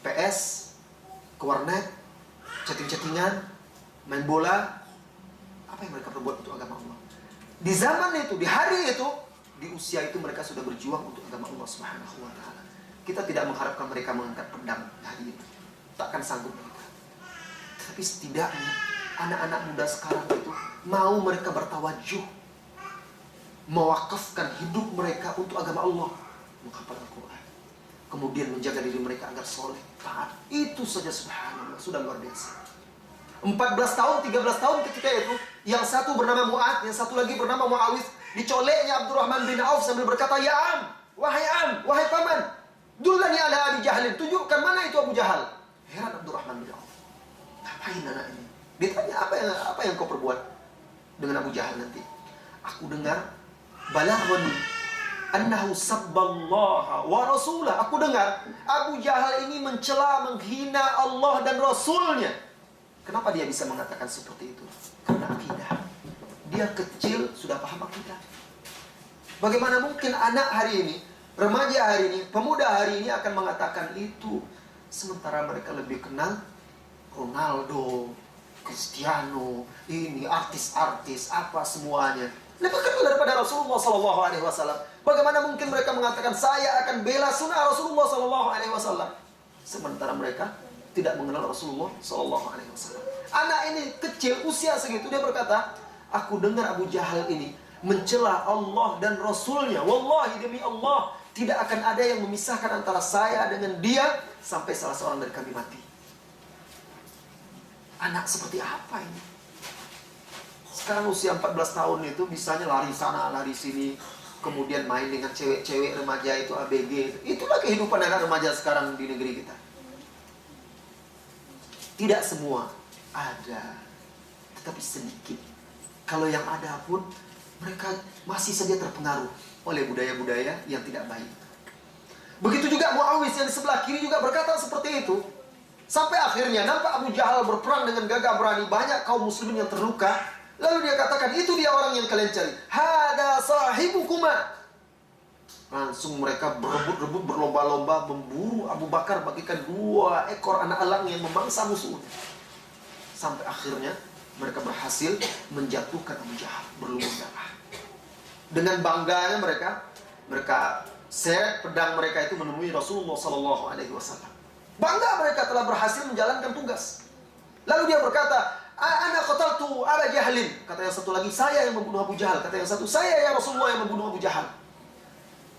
PS, ke warnet, chatting-chattingan, main bola. Apa yang mereka perbuat untuk agama Allah? Di zaman itu, di hari itu, di usia itu mereka sudah berjuang untuk agama Allah Subhanahu wa ta'ala. Kita tidak mengharapkan mereka mengangkat pedang hari ini. Takkan sanggup mereka. Tapi setidaknya anak-anak muda sekarang itu mau mereka bertawajuh, mewakafkan hidup mereka untuk agama Allah, menghafal Al-Quran, kemudian menjaga diri mereka agar soleh, taat. Itu saja subhanallah, sudah luar biasa. 14 tahun, 13 tahun ketika itu, yang satu bernama Mu'ad, yang satu lagi bernama Mu'awith. Dicoleknya Abdurrahman bin Auf sambil berkata, "Ya Am, wahai paman, dullani ala Abi Jahlin, tunjukkan mana itu Abu Jahal." Heran Abdurrahman bin Auf. Ngapain anak ini? Ditanya, apa yang kau perbuat dengan Abu Jahal nanti? Aku dengar balaghani annahu sabballaha wa rasulah. Aku dengar Abu Jahal ini mencela, menghina Allah dan Rasulnya. Kenapa dia bisa mengatakan seperti itu? Karena akidah. Dia kecil sudah paham akidah. Bagaimana mungkin anak hari ini, remaja hari ini, pemuda hari ini akan mengatakan itu, sementara mereka lebih kenal Ronaldo, Cristiano, ini artis-artis apa semuanya lebih kenal daripada Rasulullah SAW. Bagaimana mungkin mereka mengatakan saya akan bela sunnah Rasulullah SAW, sementara mereka tidak mengenal Rasulullah SAW. Anak ini kecil, usia segitu, dia berkata, aku dengar Abu Jahal ini mencela Allah dan Rasulnya. Wallahi, demi Allah, tidak akan ada yang memisahkan antara saya dengan dia sampai salah seorang dari kami mati. Anak seperti apa ini? Sekarang usia 14 tahun itu bisanya lari sana, lari sini, kemudian main dengan cewek-cewek remaja itu, ABG. Itulah kehidupan anak remaja sekarang di negeri kita. Tidak semua ada, tetapi sedikit. Kalau yang ada pun, mereka masih saja terpengaruh oleh budaya-budaya yang tidak baik. Begitu juga Muawis yang di sebelah kiri juga berkata seperti itu. Sampai akhirnya nampak Abu Jahal berperang dengan gagah berani, banyak kaum muslimin yang terluka. Lalu dia katakan, itu dia orang yang kalian cari. Hada sahibukuma. Langsung mereka berebut-rebut, berlomba-lomba memburu Abu Bakar, bagikan 2 ekor anak elang yang memangsa musuh. Sampai akhirnya mereka berhasil menjatuhkan Abu Jahal berlumur darah. Dengan bangganya mereka seret pedang mereka itu menemui Rasulullah SAW. Bangga mereka telah berhasil menjalankan tugas. Lalu dia berkata, ana qataltu Aba Jahlin. Kata yang satu lagi, saya yang membunuh Abu Jahal. Kata yang satu, saya ya Rasulullah yang membunuh Abu Jahal.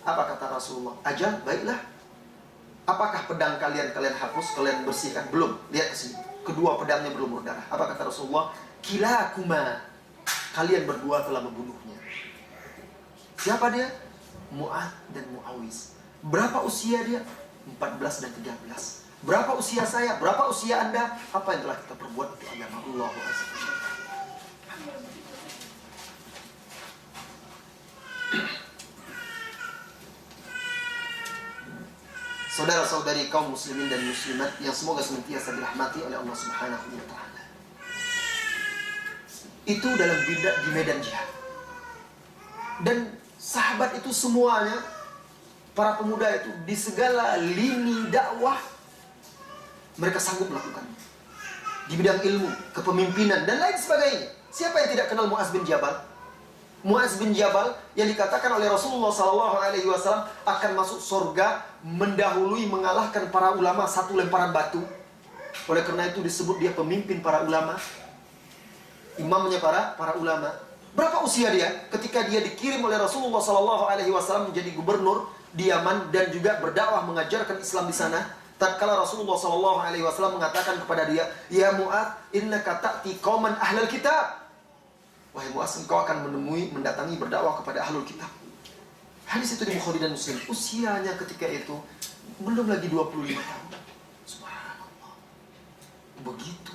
Apa kata Rasulullah? Ajal, baiklah. Apakah pedang kalian hapus, kalian bersihkan? Belum. Lihat ke sini. Kedua pedangnya berlumur darah. Apa kata Rasulullah? Kilakuma. Kalian berdua telah membunuhnya. Siapa dia? Mu'ad dan Mu'awiz. Berapa usia dia? 14 dan 13. Berapa usia saya? Berapa usia Anda? Apa yang telah kita perbuat untuk agama Allah Azza wa Jalla? Saudara-saudari kaum muslimin dan muslimat yang semoga senantiasa dirahmati oleh Allah Subhanahu wa taala. Itu dalam di medan jihad. Dan sahabat itu semuanya, para pemuda itu di segala lini dakwah mereka sanggup melakukan. Di bidang ilmu, kepemimpinan dan lain sebagainya. Siapa yang tidak kenal Mu'az bin Jabal? Mu'az bin Jabal yang dikatakan oleh Rasulullah SAW akan masuk surga mendahului mengalahkan para ulama 1 lemparan batu. Oleh karena itu disebut dia pemimpin para ulama, imamnya para ulama. Berapa usia dia ketika dia dikirim oleh Rasulullah SAW menjadi gubernur di Yaman dan juga berdakwah mengajarkan Islam di sana? Tatkala Rasulullah SAW mengatakan kepada dia, ya Mu'az, innaka ta'ti qauman ahlal kitab. Wahai Mu'az, engkau akan mendatangi berdakwah kepada ahlul kitab. Hadis itu di Bukhari dan Muslim. Usianya ketika itu belum lagi 25 tahun. Subhanallah. Begitu.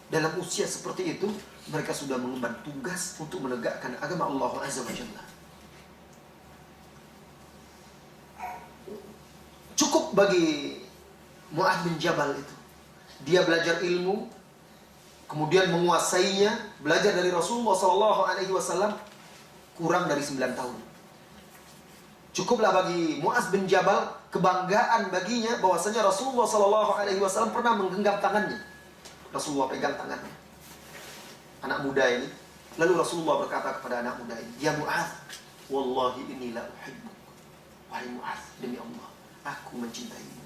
Dalam usia seperti itu, mereka sudah mengemban tugas untuk menegakkan agama Allah Azza wa Jalla. Cukup bagi Mu'az bin Jabal itu. Dia belajar ilmu, kemudian menguasainya, belajar dari Rasulullah SAW kurang dari 9 tahun. Cukuplah bagi Mu'az bin Jabal, kebanggaan baginya bahwasanya Rasulullah SAW pernah menggenggam tangannya. Rasulullah pegang tangannya, anak muda ini. Lalu Rasulullah berkata kepada anak muda ini, ya Mu'az, wallahi inni la uhibbuk. Wahai Mu'az, demi Allah, aku mencintaimu.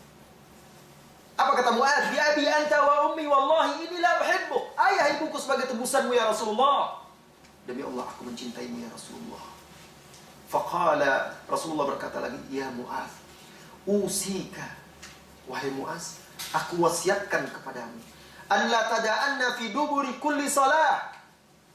Apa kata Mu'az? Bi abi anta wa ummi wallahi inni la uhibbuk. Ayah ibuku sebagai tebusanmu ya Rasulullah. Demi Allah aku mencintaimu ya Rasulullah. Faqala, Rasulullah berkata lagi, ya Mu'az, usika, wahai Mu'az, aku wasiatkan kepadamu, an la tada'anna fi duburi kulli salah,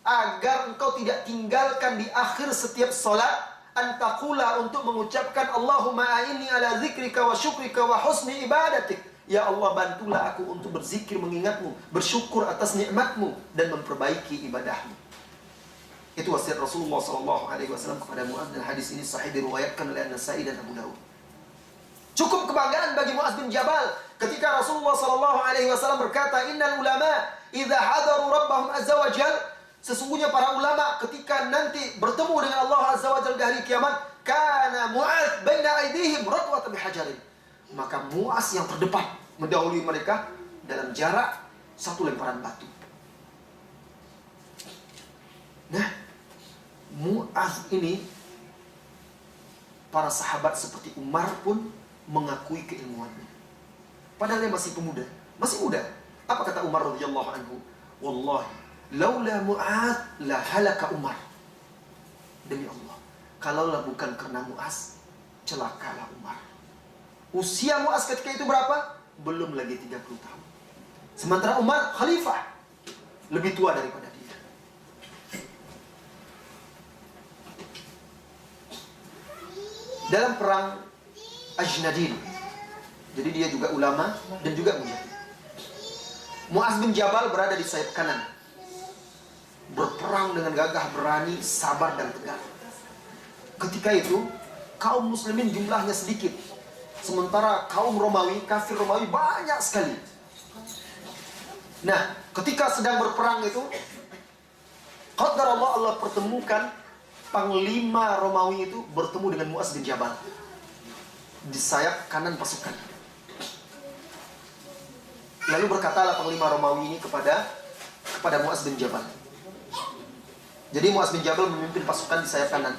agar engkau tidak tinggalkan di akhir setiap salat, antakula, untuk mengucapkan Allahumma a'inni ala zikrika wa syukrika wa husni ibadatik. Ya Allah, bantulah aku untuk berzikir mengingatmu, bersyukur atas nikmatmu, dan memperbaiki ibadahmu. Itu wasiat Rasulullah SAW kepada Mu'az, dan hadis ini sahih diriwayatkan oleh An-Nasai dan Abu Dawud. Cukup kebanggaan bagi Mu'az bin Jabal ketika Rasulullah SAW berkata, innal ulama idza hadaru rabbahum azza wa jal, sesungguhnya para ulama ketika nanti bertemu dengan Allah azza wa jal di hari kiamat, kana Mu'az baina aydihim ratwatan bihajarin, maka Mu'az yang terdepan mendahului mereka dalam jarak 1 lemparan batu. Nah, Mu'az ini, para sahabat seperti Umar pun mengakui keilmuannya. Padahal dia masih pemuda, masih muda. Apa kata Umar radhiyallahu anhu? Wallahi, laula Mu'az la halaka Umar. Demi Allah, kalaulah bukan karena Mu'az, celakalah Umar. Usia Mu'az ketika itu berapa? Belum lagi 30 tahun. Sementara Umar khalifah, lebih tua daripada dia. Dalam perang Ajnadin, jadi dia juga ulama dan juga mujahid. Mu'az bin Jabal berada di sayap kanan, berperang dengan gagah berani, sabar dan tegar. Ketika itu kaum muslimin jumlahnya sedikit, sementara kaum Romawi, kafir Romawi banyak sekali. Nah, ketika sedang berperang itu, qadar Allah pertemukan panglima Romawi itu bertemu dengan Mu'az bin Jabal. di sayap kanan pasukan. Lalu berkatalah panglima Romawi ini kepada Muaz bin Jabal. Jadi Muaz bin Jabal memimpin pasukan di sayap kanan.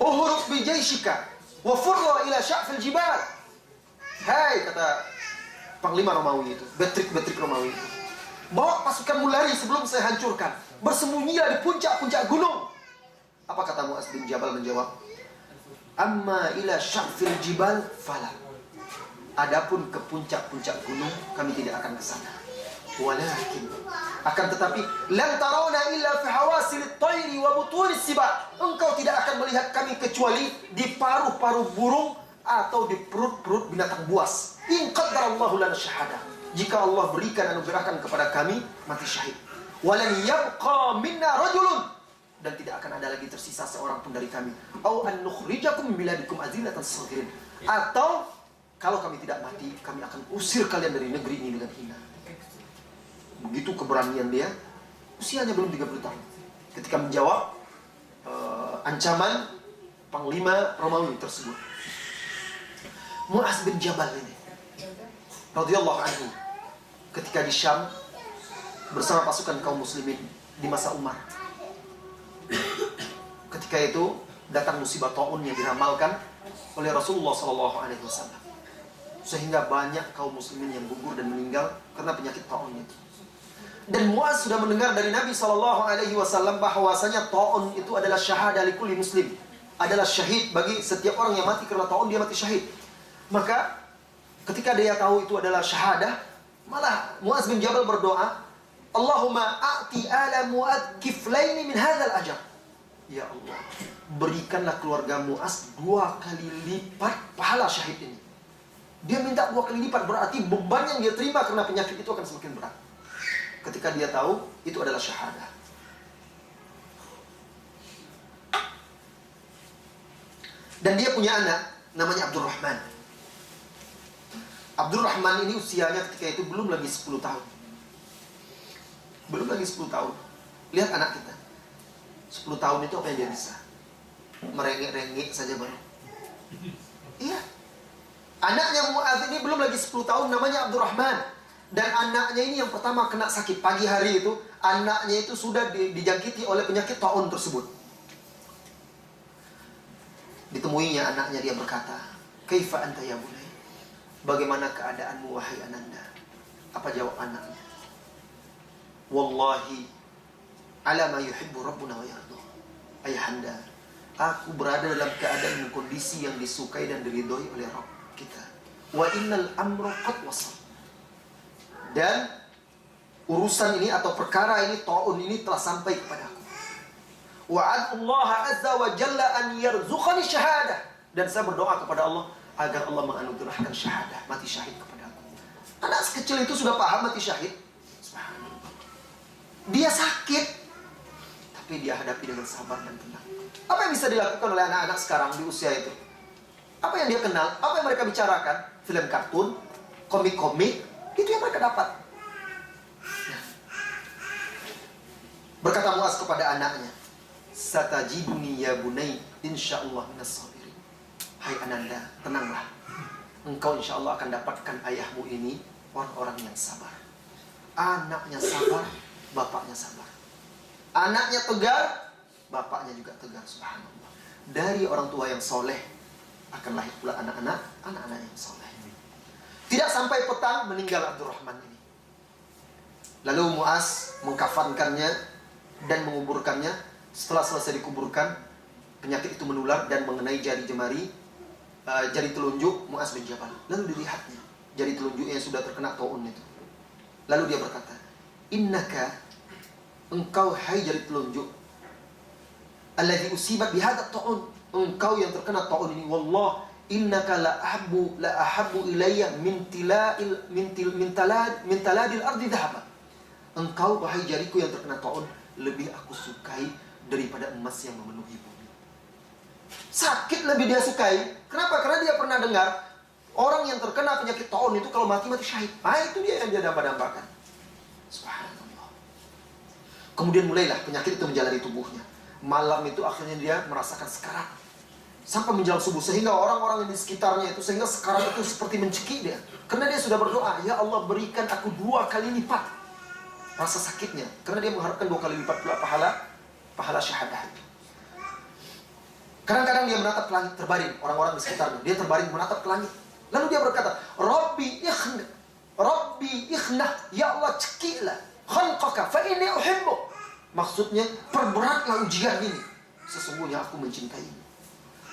Uhuruk bi jaishika wa furra ila sya'fil jibal. Hai, kata panglima Romawi itu, betrik Romawi itu. Bawa pasukanmu lari sebelum saya hancurkan. Bersembunyilah di puncak-puncak gunung. Apa kata Muaz bin Jabal menjawab? Amma ila sya'fil jibal fala. Adapun ke puncak-puncak gunung kami tidak akan ke sana. Walakin, akan tetapi lan tarawna illa fi hawasil at-tayri wa butunis siba. Engkau tidak akan melihat kami kecuali di paruh-paruh burung atau di perut-perut binatang buas. In qaddarallahu lana syahada. Jika Allah berikan anugerahkan kepada kami mati syahid. Walan yabqa minna rajulun, dan tidak akan ada lagi tersisa seorang pun dari kami. Au an nukhrijakum min biladikum azilatan saghirin. Atau kalau kami tidak mati, kami akan usir kalian dari negeri ini dengan hina. Begitu keberanian dia. Usianya belum 30 tahun ketika menjawab ancaman panglima Romawi tersebut. Muaz bin Jabal ini radhiyallahu anhu ketika di Syam bersama pasukan kaum muslimin di masa Umar. Ketika itu datang musibah taun yang diramalkan oleh Rasulullah SAW, sehingga banyak kaum muslimin yang gugur dan meninggal karena penyakit taun itu. Dan Muaz sudah mendengar dari Nabi SAW bahwasanya taun itu adalah syahadah li kulli muslim, adalah syahid bagi setiap orang yang mati karena taun, dia mati syahid. Maka ketika dia tahu itu adalah syahadah, malah Muaz bin Jabal berdoa, Allahumma a'ti ala Mu'ad kiflaini min hadzal ajr. Ya Allah, berikanlah keluarga Muaz 2 kali lipat pahala syahid ini. Dia minta 2 kali lipat, berarti beban yang dia terima karena penyakit itu akan semakin berat. Ketika dia tahu itu adalah syahadah. Dan dia punya anak namanya Abdurrahman. Abdurrahman ini usianya ketika itu belum lagi 10 tahun. Belum lagi 10 tahun. Lihat anak kita. 10 tahun itu apa yang dia bisa? Merengek-rengek saja baru. Iya. Anaknya Mu'adz ini belum lagi 10 tahun, namanya Abdurrahman. Dan anaknya ini yang pertama kena sakit pagi hari itu. Anaknya itu sudah dijangkiti oleh penyakit taun tersebut. Ditemuinya anaknya, dia berkata, Kaifa anta ya bunai? Bagaimana keadaanmu wahai ananda? Apa jawab anaknya? Wallahi ala ma yuhibbu rabbuna wa yarda. Ayahanda, aku berada dalam keadaan kondisi yang disukai dan diridhoi oleh Rabb kita. Wa innal amra qad wasal. Dan urusan ini atau perkara ini, taun ini telah sampai kepadaku. Wa'adullah azza wa jalla an yarzuqani syahadah. Dan saya berdoa kepada Allah agar Allah menganugerahkan syahadah, mati syahid kepadaku. Anak sekecil itu sudah paham mati syahid. Subhanallah. Dia sakit, tapi dia hadapi dengan sabar dan tenang. Apa yang bisa dilakukan oleh anak-anak sekarang di usia itu? Apa yang dia kenal? Apa yang mereka bicarakan? Film kartun, komik-komik, itu yang mereka dapat. Nah. Berkata Muaz kepada anaknya, Satajiduni ya bunai insyaallah minas sabirin. Hai ananda, tenanglah. Engkau insyaallah akan dapatkan ayahmu ini orang-orang yang sabar. Anaknya sabar, bapaknya sabar. Anaknya tegar, bapaknya juga tegar. Subhanallah. Dari orang tua yang soleh akan lahir pula anak-anak yang soleh. Tidak sampai petang meninggal Abdurrahman ini. Lalu Muaz mengkafankannya dan menguburkannya. Setelah selesai dikuburkan, penyakit itu menular dan mengenai jari jemari, jari telunjuk Muaz bin Jabal. Lalu dilihatnya jari telunjuknya yang sudah terkena taun itu. Lalu dia berkata, Innaka, engkau hai jari telunjuk, alladhi usibat bihadat taun, engkau yang terkena taun ini, wallah innaka la ahabbu ilayya min taladil ardi dhahaba. Engkau wahai jariku yang terkena taun lebih aku sukai daripada emas yang memenuhi bumi. Sakit lebih dia sukai. Kenapa? Karena dia pernah dengar orang yang terkena penyakit taun itu kalau mati syahid. Nah, itu dia yang dia dampak-dampakan. Subhanallah. Kemudian mulailah penyakit itu menjalari tubuhnya. Malam itu akhirnya dia merasakan sekarat. sampai menjelang subuh, sehingga orang-orang yang di sekitarnya itu, sehingga sekarang itu seperti mencekik dia, karena dia sudah berdoa, ya Allah berikan aku 2 kali lipat rasa sakitnya, karena dia mengharapkan 2 kali lipat pula pahala syahadah. Kadang-kadang dia menatap ke langit, terbaring, orang-orang di sekitarnya, dia terbaring menatap ke langit, lalu dia berkata, Rabbi ikhna, ya Allah cekiklah khalqaka fa inni uhibbu. Maksudnya perberatlah ujian ini, sesungguhnya aku mencintaimu.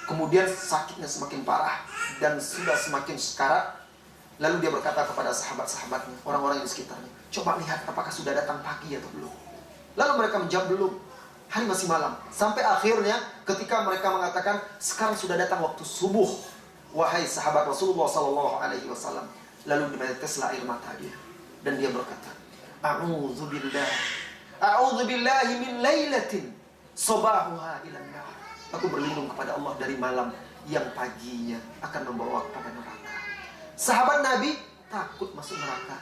Kemudian sakitnya semakin parah dan sudah semakin sekarat. Lalu dia berkata kepada sahabat-sahabatnya, orang-orang di sekitarnya, coba lihat apakah sudah datang pagi atau belum. Lalu mereka menjawab belum, hari masih malam. Sampai akhirnya ketika mereka mengatakan sekarang sudah datang waktu subuh, wahai sahabat Rasulullah SAW. Lalu dimeteslah air mata dia dan dia berkata, A'udzubillahi min lailatin sabahuha ilan nar. Aku berlindung kepada Allah dari malam yang paginya akan membawa kepada neraka. Sahabat Nabi takut masuk neraka.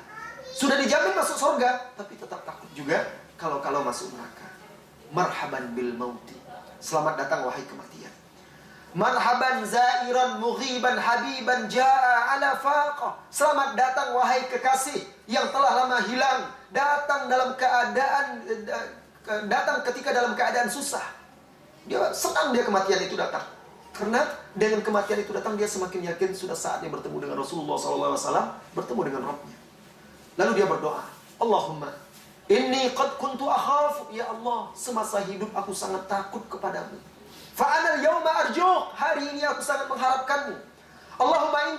Sudah dijamin masuk surga, tapi tetap takut juga kalau masuk neraka. Marhaban bil mauti. Selamat datang wahai kematian. Marhaban zairan mughiban habiban jaa ala faqah. Selamat datang wahai kekasih yang telah lama hilang, datang ketika dalam keadaan susah. Dia senang dia kematian itu datang. Karena dengan kematian itu datang dia semakin yakin sudah saatnya bertemu dengan Rasulullah SAW, bertemu dengan Rabbnya. Lalu dia berdoa, Allahumma inni qad kuntu akhafu, ya Allah, semasa hidup aku sangat takut kepadamu. Fa'ana al-yawma arjuk, hari ini aku sangat mengharapkanmu. Allahumma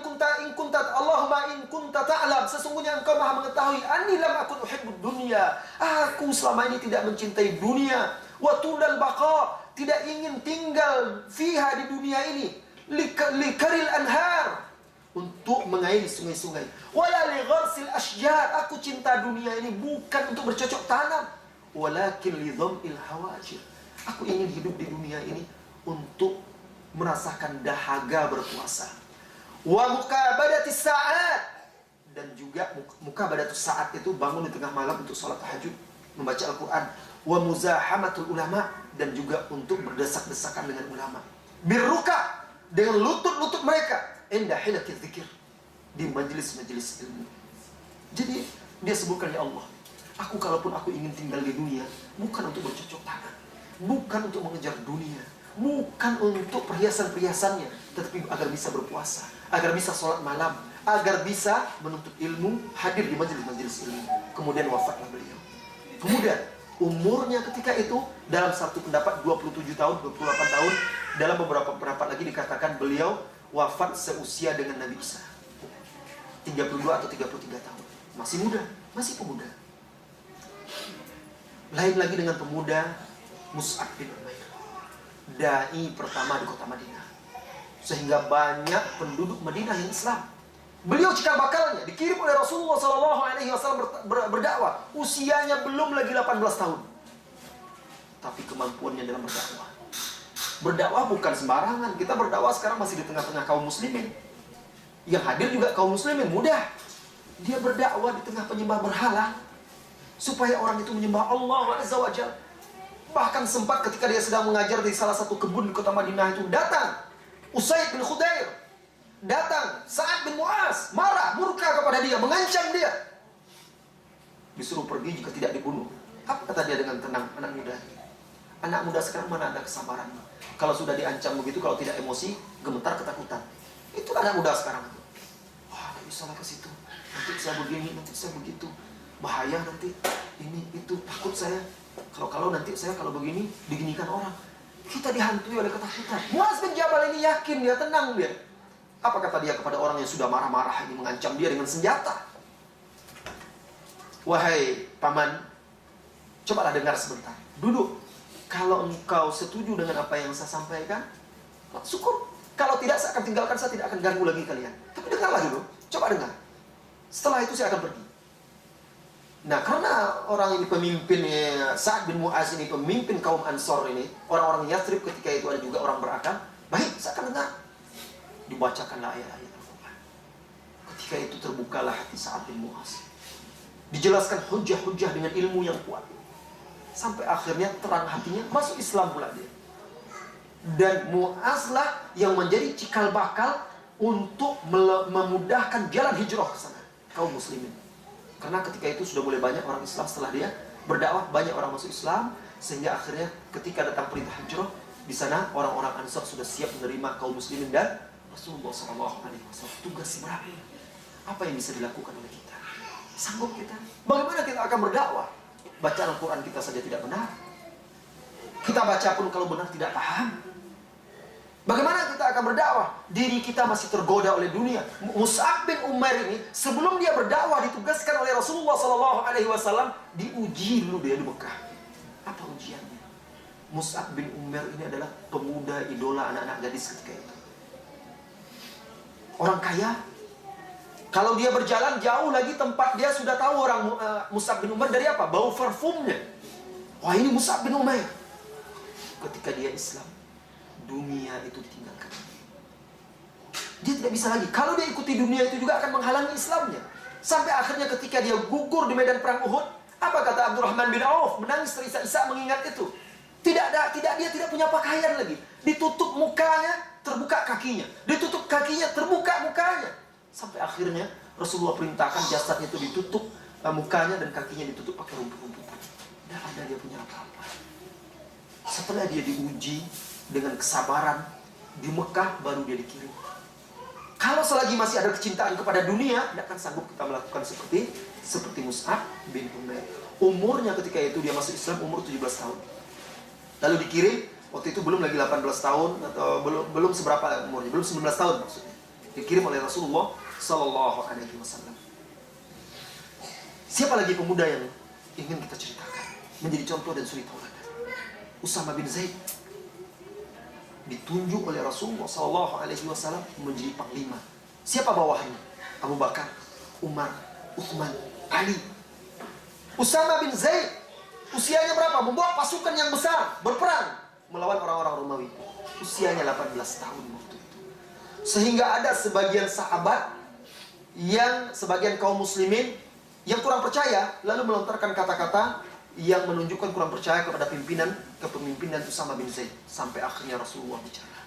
in kunta ta'lam, sesungguhnya engkau maha mengetahui, anni lam akun uhibbud dunya, aku selama ini tidak mencintai dunia, wa tulal baqa, tidak ingin tinggal fiha di dunia ini, likaril anhar, untuk mengairi sungai-sungai, wala li gharsil ashjar, aku cinta dunia ini bukan untuk bercocok tanam, walakin li dhamil hawajir, aku ingin hidup di dunia ini untuk merasakan dahaga berpuasa, wa mukabadatis saat, dan juga mukabadatus saat itu bangun di tengah malam untuk salat tahajud, membaca Al-Quran, wa muzahamatul ulama, dan juga untuk berdesak-desakan dengan ulama, birruka, dengan lutut-lutut mereka, indah hilakil dzikir, di majelis-majelis ilmu. Jadi dia sebutkan, ya Allah, kalaupun aku ingin tinggal di dunia bukan untuk bercocok tanam, bukan untuk mengejar dunia, bukan untuk perhiasan-perhiasannya, tetapi agar bisa berpuasa, agar bisa sholat malam, agar bisa menuntut ilmu, hadir di majelis-majelis ilmu. Kemudian wafatlah beliau. Kemudian umurnya ketika itu dalam satu pendapat 27 tahun, 28 tahun, dalam beberapa pendapat lagi dikatakan beliau wafat seusia dengan Nabi Isa, 32 atau 33 tahun. Masih muda, masih pemuda. Lain lagi dengan pemuda Mus'ab bin Umair, dai pertama di kota Madinah, sehingga banyak penduduk Madinah yang Islam. Beliau cikal bakalnya dikirim oleh Rasulullah SAW berdakwah. Usianya belum lagi 18 tahun, tapi kemampuannya dalam berdakwah. Berdakwah bukan sembarangan. Kita berdakwah sekarang masih di tengah-tengah kaum muslimin, yang hadir juga kaum muslimin, mudah. Dia berdakwah di tengah penyembah berhala, supaya orang itu menyembah Allah Azza wa Jalla. Bahkan sempat ketika dia sedang mengajar di salah satu kebun di kota Madinah itu, datang Usaid bin Khudair, datang Sa'ad bin Mu'az, marah, murka kepada dia, mengancam dia, disuruh pergi jika tidak dibunuh. Apa kata dia dengan tenang, anak muda? Anak muda sekarang mana ada kesabaran? Kalau sudah diancam begitu, kalau tidak emosi, gemetar, ketakutan. Itu anak muda sekarang. Wah, gak bisa lah ke situ. Nanti saya begini, nanti saya begitu. Bahaya nanti, ini, itu, takut saya. Kalau nanti saya kalau begini, diginikan orang. Kita dihantui oleh ketakutan. Mu'az bin Jabal ini yakin, dia tenang dia. Apa kata dia kepada orang yang sudah marah-marah ini, mengancam dia dengan senjata? Wahai paman, cobalah dengar sebentar. Duduk. Kalau engkau setuju dengan apa yang saya sampaikan, syukur. Kalau tidak, saya akan tinggalkan, saya tidak akan ganggu lagi kalian. Tapi dengarlah dulu, coba dengar. Setelah itu saya akan pergi. Nah, karena orang ini pemimpinnya, Sa'ad bin Mu'az ini pemimpin kaum Ansor ini, orang-orang Yathrib ketika itu ada juga orang berakal. Baik, saya akan dengar. Dibacakanlah ayat-ayat Al-Quran. Ketika itu terbukalah hati Sa'ad bin Mu'az. Dijelaskan hujah-hujah dengan ilmu yang kuat. Sampai akhirnya terang hatinya, masuk Islam pula dia. Dan Mu'azlah yang menjadi cikal bakal untuk memudahkan jalan hijrah ke sana kaum muslimin. Karena ketika itu sudah mulai banyak orang Islam setelah dia berdakwah, banyak orang masuk Islam, sehingga akhirnya ketika datang perintah hijrah, di sana orang-orang Ansar sudah siap menerima kaum muslimin dan Rasulullah SAW. Tugas berat. Apa yang bisa dilakukan oleh kita? Sanggup kita? Bagaimana kita akan berdakwah? Baca Al-Quran kita saja tidak benar. Kita baca pun kalau benar tidak paham. Bagaimana kita akan berdakwah? Diri kita masih tergoda oleh dunia. Mus'ab bin Umair ini sebelum dia berdakwah ditugaskan oleh Rasulullah SAW, diuji dulu dia di Mekah. Apa ujiannya? Mus'ab bin Umair ini adalah pemuda idola anak-anak gadis ketika itu. Orang kaya. Kalau dia berjalan jauh lagi tempat dia sudah tahu orang Mus'ab bin Umair dari apa? Bau parfumnya. Wah, ini Mus'ab bin Umair. Ketika dia Islam, dunia itu ditinggalkan. Dia tidak bisa lagi. Kalau dia ikuti dunia itu juga akan menghalangi Islamnya. Sampai akhirnya ketika dia gugur di medan perang Uhud, apa kata Abdurrahman bin Auf? Menangis terisak-isak mengingat itu. Dia tidak punya pakaian lagi. Ditutup mukanya, terbuka kakinya. Ditutup kakinya, terbuka mukanya. Sampai akhirnya Rasulullah perintahkan jasadnya itu ditutup, mukanya dan kakinya ditutup pakai rumput-rumputan. Tidak ada dia punya apa-apa. Setelah dia diuji dengan kesabaran di Mekah, baru dia dikirim. Kalau selagi masih ada kecintaan kepada dunia, tidak akan sanggup kita melakukan seperti Mus'ab bin Umair. Umurnya ketika itu dia masuk Islam umur 17 tahun. Lalu dikirim, waktu itu belum lagi 18 tahun atau belum seberapa umurnya, belum 19 tahun maksudnya. Dikirim oleh Rasulullah sallallahu alaihi wasallam. Siapa lagi pemuda yang ingin kita ceritakan menjadi contoh dan suri tauladan? Usama bin Zaid ditunjuk oleh Rasulullah SAW menjadi panglima. Siapa bawahannya? Abu Bakar, Umar, Uthman, Ali. Usama bin Zaid usianya berapa? Membawa pasukan yang besar berperang melawan orang-orang Romawi. Usianya 18 tahun waktu itu. Sehingga ada sebagian sahabat sebagian kaum muslimin yang kurang percaya lalu melontarkan kata-kata yang menunjukkan kurang percaya kepada kepemimpinan Usama bin Zaid. Sampai akhirnya Rasulullah bicara.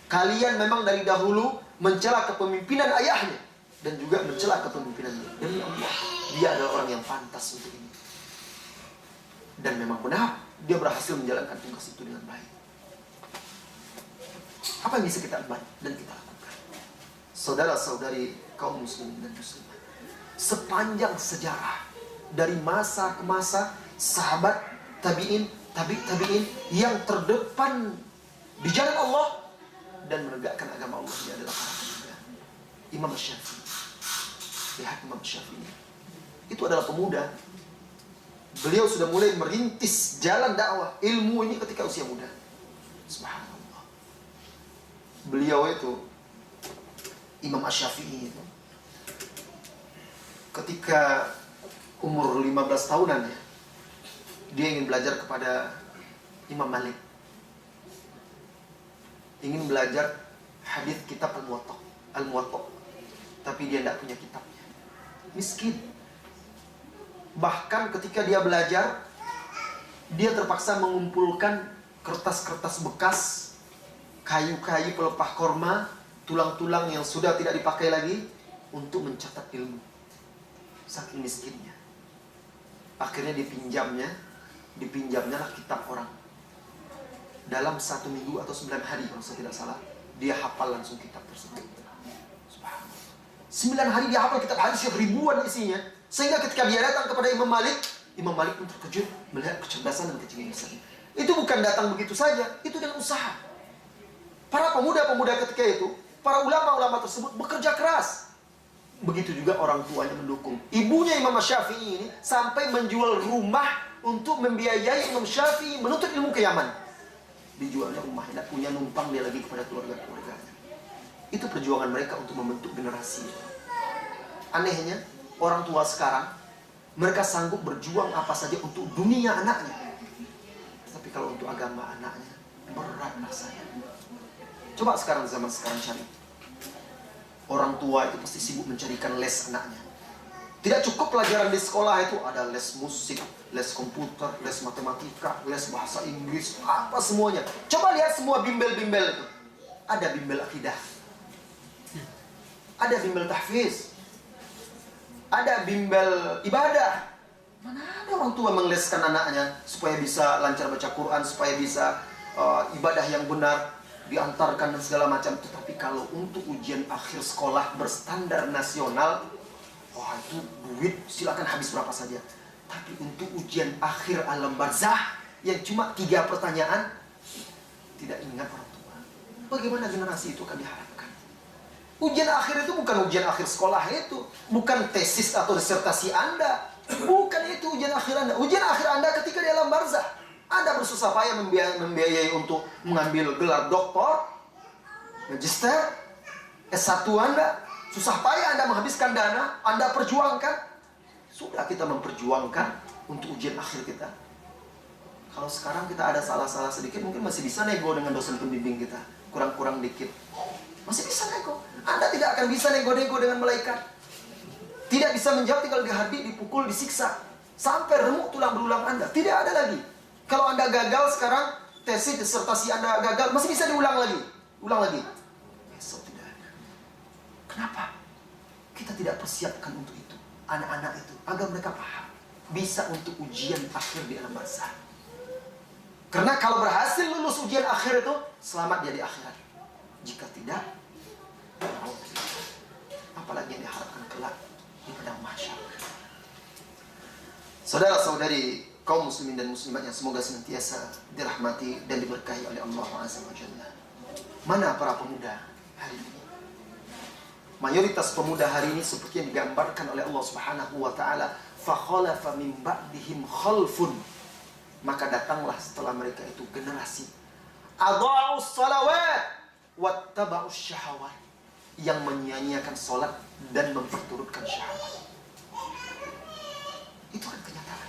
Kalian memang dari dahulu mencela kepemimpinan ayahnya dan juga mencela kepemimpinannya. Demi Allah, dia adalah orang yang pantas untuk ini. Dan memang benar, dia berhasil menjalankan tugas itu dengan baik. Apa yang bisa kita emban dan kita lakukan? Saudara-saudari kaum muslimin dan muslimat, sepanjang sejarah dari masa ke masa, sahabat, tabi'in yang terdepan di jalan Allah dan menegakkan agama Allah, dia adalah para pemuda. Imam Syafi'i. Lihat Imam Syafi'i. Itu adalah pemuda. Beliau sudah mulai merintis jalan dakwah ilmu ini ketika usia muda. Subhanallah. Beliau itu Imam Syafi'i itu ketika umur 15 tahunan ya, dia ingin belajar kepada Imam Malik. Ingin belajar hadis kitab Al-Muwatta. Tapi dia tidak punya kitabnya. Miskin. Bahkan ketika dia belajar, dia terpaksa mengumpulkan kertas-kertas bekas, kayu-kayu pelepah korma, tulang-tulang yang sudah tidak dipakai lagi untuk mencatat ilmu. Saking miskinnya. Akhirnya dipinjamnya lah kitab orang. Dalam 1 minggu atau 9 hari kalau saya tidak salah, dia hafal langsung kitab tersebut. Subhanallah. 9 hari dia hafal kitab hadis yang ribuan isinya. Sehingga ketika dia datang kepada Imam Malik pun terkejut melihat kecerdasan dan kecerdasan. Itu bukan datang begitu saja, itu dengan usaha. Para pemuda-pemuda ketika itu, para ulama-ulama tersebut bekerja keras. Begitu juga orang tuanya mendukung. Ibunya Imam Syafi'i ini sampai menjual rumah untuk membiayai Imam Syafi'i menuntut ilmu ke Yaman. Dijualnya rumahnya, tidak punya numpang dia lagi kepada keluarga-keluarganya. Itu perjuangan mereka untuk membentuk generasi. Anehnya, orang tua sekarang mereka sanggup berjuang apa saja untuk dunia anaknya. Tapi kalau untuk agama anaknya, berat rasanya. Coba zaman sekarang cari. Orang tua itu pasti sibuk mencarikan les anaknya. Tidak cukup pelajaran di sekolah itu, ada les musik, les komputer, les matematika, les bahasa Inggris, apa semuanya. Coba lihat semua bimbel-bimbel itu. Ada bimbel akidah, ada bimbel tahfiz, ada bimbel ibadah. Mana ada orang tua mengleskan anaknya supaya bisa lancar baca Quran, supaya bisa ibadah yang benar, diantarkan dan segala macam. Tetapi kalau untuk ujian akhir sekolah berstandar nasional, wah itu duit silakan habis berapa saja. Tapi untuk ujian akhir alam barzah yang cuma 3 pertanyaan, tidak ingat orang tua. Bagaimana generasi itu akan diharapkan? Ujian akhir itu bukan ujian akhir sekolah itu, bukan tesis atau disertasi Anda, bukan itu ujian akhir Anda. Ujian akhir Anda ketika di alam barzah. Anda bersusah payah membiayai untuk mengambil gelar doktor, magister, S1 Anda. Susah payah Anda menghabiskan dana, Anda perjuangkan. Sudah kita memperjuangkan untuk ujian akhir kita. Kalau sekarang kita ada salah-salah sedikit, mungkin masih bisa nego dengan dosen pembimbing kita. Kurang-kurang dikit, masih bisa nego. Anda tidak akan bisa nego-nego dengan malaikat. Tidak bisa menjawab, tinggal dihardik, dipukul, disiksa. Sampai remuk tulang belulang Anda. Tidak ada lagi. Kalau Anda gagal sekarang, tesis, disertasi Anda gagal, masih bisa diulang lagi. Ulang lagi. Besok tidak ada. Kenapa? Kita tidak persiapkan untuk itu. Anak-anak itu, agar mereka paham. Bisa untuk ujian akhir di alam barzah. Karena kalau berhasil lulus ujian akhir itu, selamat dia di akhirat. Jika tidak, apalagi yang diharapkan kelak di padang mahsyar. Saudara-saudari kaum muslimin dan muslimat yang semoga senantiasa dirahmati dan diberkahi oleh Allah Azza wa Jalla. Mana para pemuda hari ini? Mayoritas pemuda hari ini seperti yang digambarkan oleh Allah Subhanahu wa taala, fa khalafa min ba'dihim khalfun. Maka datanglah setelah mereka itu generasi adha'us salawat wattaba'us syahawat, yang menyia-nyiakan salat dan memperturutkan syahwat. Itu kan kenyataan.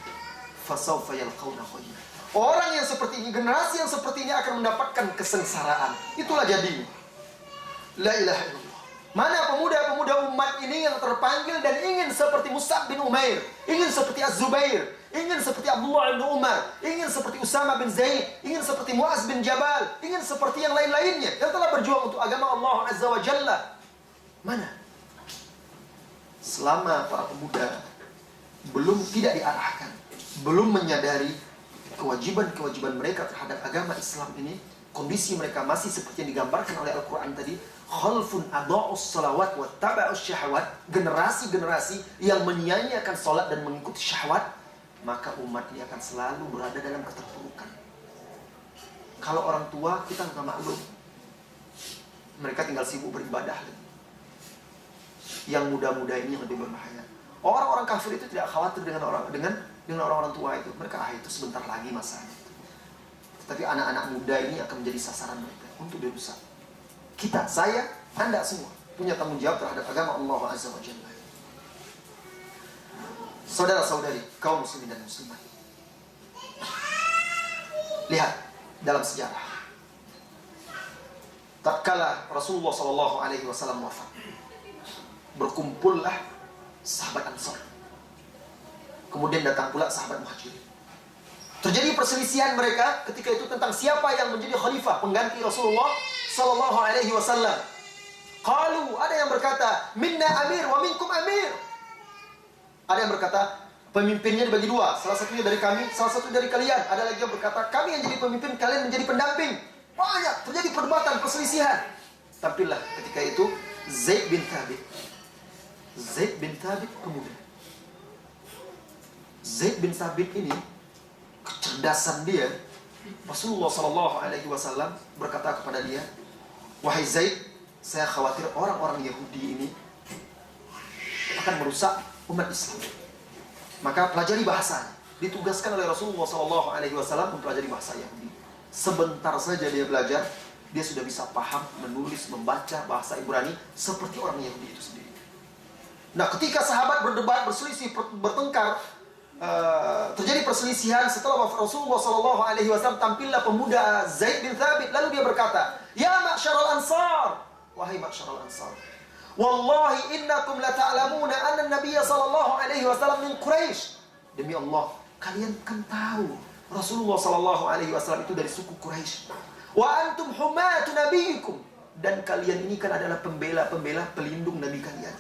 Fasawfa yalqawna ghayya. Orang yang seperti ini, generasi yang seperti ini akan mendapatkan kesengsaraan. Itulah jadinya. La ilaha illallah. Mana pemuda-pemuda umat ini yang terpanggil dan ingin seperti Mus'ab bin Umair, ingin seperti Az-Zubair, ingin seperti Abdullah bin Umar, ingin seperti Usama bin Zaid, ingin seperti Mu'az bin Jabal, ingin seperti yang lain-lainnya yang telah berjuang untuk agama Allah Azza wa Jalla. Mana? Selama para pemuda belum tidak diarahkan, belum menyadari kewajiban-kewajiban mereka terhadap agama Islam ini, kondisi mereka masih seperti yang digambarkan oleh Al-Quran tadi, khalfun adha'us salawat wa taba'us syahwat, generasi-generasi yang menyia-nyiakan salat dan mengikuti syahwat, maka umat ini akan selalu berada dalam keterpurukan. Kalau orang tua kita nggak maklum, mereka tinggal sibuk beribadah. Yang muda-muda ini yang lebih berbahaya. Orang-orang kafir itu tidak khawatir dengan orang-orang tua itu. Mereka itu sebentar lagi masanya. Tetapi anak-anak muda ini akan menjadi sasaran mereka untuk dirusak. Kita, saya, Anda semua punya tanggung jawab terhadap agama Allah Azza wa Jalla. Saudara-saudari kaum muslimin dan muslimat, lihat dalam sejarah, tatkala Rasulullah SAW wafat, berkumpullah sahabat Ansar. Kemudian datang pula sahabat Muhajirin. Terjadi perselisihan mereka ketika itu tentang siapa yang menjadi khalifah pengganti Rasulullah sallallahu alaihi wasallam. Qalu, ada yang berkata, minna amir wa minkum amir. Ada yang berkata, pemimpinnya dibagi dua, salah satunya dari kami, salah satu dari kalian. Ada lagi yang berkata, kami yang jadi pemimpin, kalian menjadi pendamping. Banyak terjadi perdebatan, perselisihan. Tampillah ketika itu Zaid bin Thabit. Zaid bin Thabit pemuda. Zaid bin Thabit ini, kecerdasan dia, Rasulullah SAW berkata kepada dia, wahai Zaid, saya khawatir orang-orang Yahudi ini akan merusak umat Islam. Maka pelajari bahasanya. Ditugaskan oleh Rasulullah SAW mempelajari bahasa Yahudi. Sebentar saja dia belajar, dia sudah bisa paham, menulis, membaca bahasa Ibrani seperti orang Yahudi itu sendiri. Nah, ketika sahabat berdebat, berselisih, bertengkar, terjadi perselisihan setelah wafat Rasulullah SAW, tampillah pemuda Zaid bin Thabit. Lalu dia berkata, ya ma'syaral ansar, wahai ma'syaral ansar, Wallahi innakum la ta'lamuna anna Nabiya sallallahu alaihi wasallam min Quraisy. Demi Allah, kalian kan tahu Rasulullah sallallahu alaihi wasallam itu dari suku Quraisy. Wa antum humatu nabiyikum. Dan kalian ini kan adalah pembela-pembela pelindung Nabi kalian.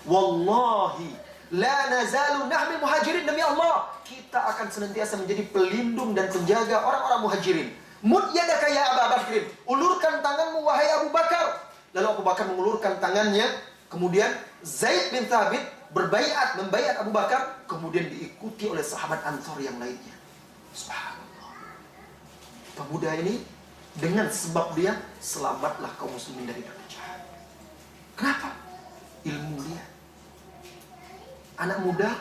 Wallahi la nazalu nahmil muhajirin. Demi Allah, kita akan senantiasa menjadi pelindung dan penjaga orang-orang muhajirin. Mud yadaka ya Abu Bakr. Ulurkan tanganmu wahai Abu Bakar. Lalu Abu Bakar mengulurkan tangannya. Kemudian Zaid bin Thabit membaiat Abu Bakar. Kemudian diikuti oleh sahabat Ansor yang lainnya. Subhanallah. Pemuda ini dengan sebab dia selamatlah kaum muslimin dari perpecahan. Kenapa? Ilmu dia. Anak muda,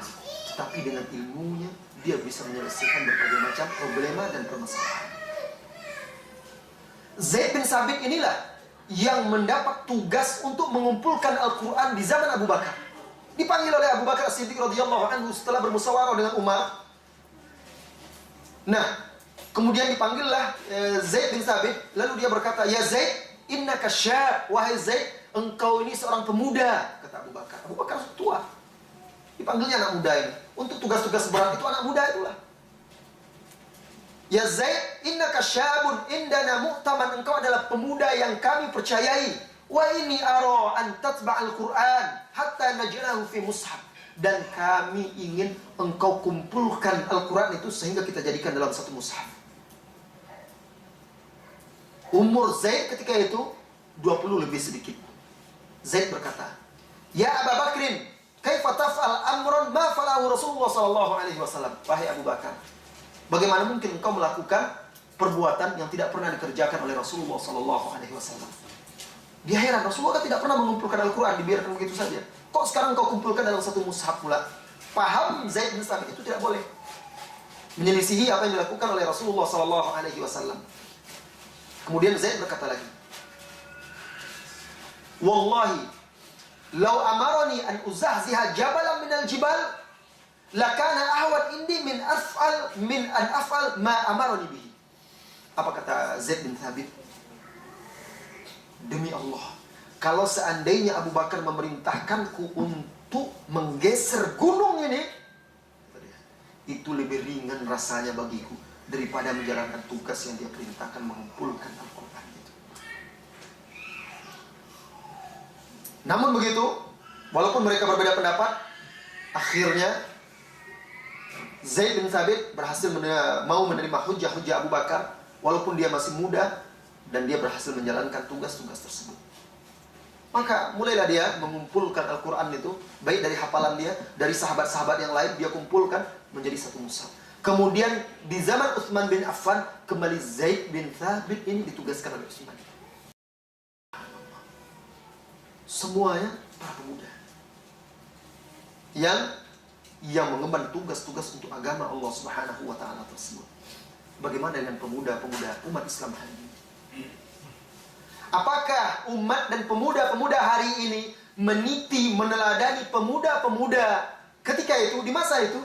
tapi dengan ilmunya dia bisa menyelesaikan berbagai macam problema dan permasalahan. Zaid bin Thabit inilah yang mendapat tugas untuk mengumpulkan Al-Quran di zaman Abu Bakar. Dipanggil oleh Abu Bakar As-Siddiq radhiyallahu anhu setelah bermusyawarah dengan Umar. Nah, kemudian dipanggillah Zaid bin Thabit. Lalu dia berkata, "Ya Zaid, innaka syab." Wahai Zaid, engkau ini seorang pemuda, kata Abu Bakar. Abu Bakar tua. Dipanggilnya anak muda ini. Untuk tugas-tugas berat itu anak muda itulah. Ya Zaid, innaka syabun indana mu'taman. Engkau adalah pemuda yang kami percayai. Wa inni ara an tatba'al Qur'an hatta naj'alahu fi mushaf. Dan kami ingin engkau kumpulkan Al-Quran itu sehingga kita jadikan dalam satu mushaf. Umur Zaid ketika itu 20 lebih sedikit. Zaid berkata, "Ya Abu Bakrin, kaifa taf'al amran ma falahu Rasulullah sallallahu alaihi wasallam?" Wahai Abu Bakar, bagaimana mungkin engkau melakukan perbuatan yang tidak pernah dikerjakan oleh Rasulullah sallallahu alaihi wasallam? Dia heran, Rasulullah kan tidak pernah mengumpulkan Al-Quran, dibiarkan begitu saja. Kok sekarang kau kumpulkan dalam satu mushaf pula? Paham Zaid bin Thabit itu tidak boleh menyelisihi apa yang dilakukan oleh Rasulullah sallallahu alaihi wasallam. Kemudian Zaid berkata lagi, "Wallahi law amarani an uzahziha jabalan minal jibal lakana ahwat indi min an af'al ma amarani bihi." Apa kata Zaid bin Thabit? Demi Allah, kalau seandainya Abu Bakar memerintahkanku untuk menggeser gunung ini, itu lebih ringan rasanya bagiku daripada menjalankan tugas yang dia perintahkan mengumpulkan Al-Quran itu. Namun begitu, walaupun mereka berbeda pendapat, akhirnya Zaid bin Thabit berhasil mau menerima hujah-hujah Abu Bakar, walaupun dia masih muda, dan dia berhasil menjalankan tugas-tugas tersebut. Maka mulailah dia mengumpulkan Al-Quran itu, baik dari hafalan dia, dari sahabat-sahabat yang lain, dia kumpulkan menjadi satu mushaf. Kemudian di zaman Utsman bin Affan, kembali Zaid bin Thabit ini ditugaskan oleh Utsman. Semuanya para pemuda yang mengemban tugas-tugas untuk agama Allah Subhanahu wa taala tersebut. Bagaimana dengan pemuda-pemuda umat Islam hari ini? Apakah umat dan pemuda-pemuda hari ini meniti, meneladani pemuda-pemuda ketika itu, di masa itu?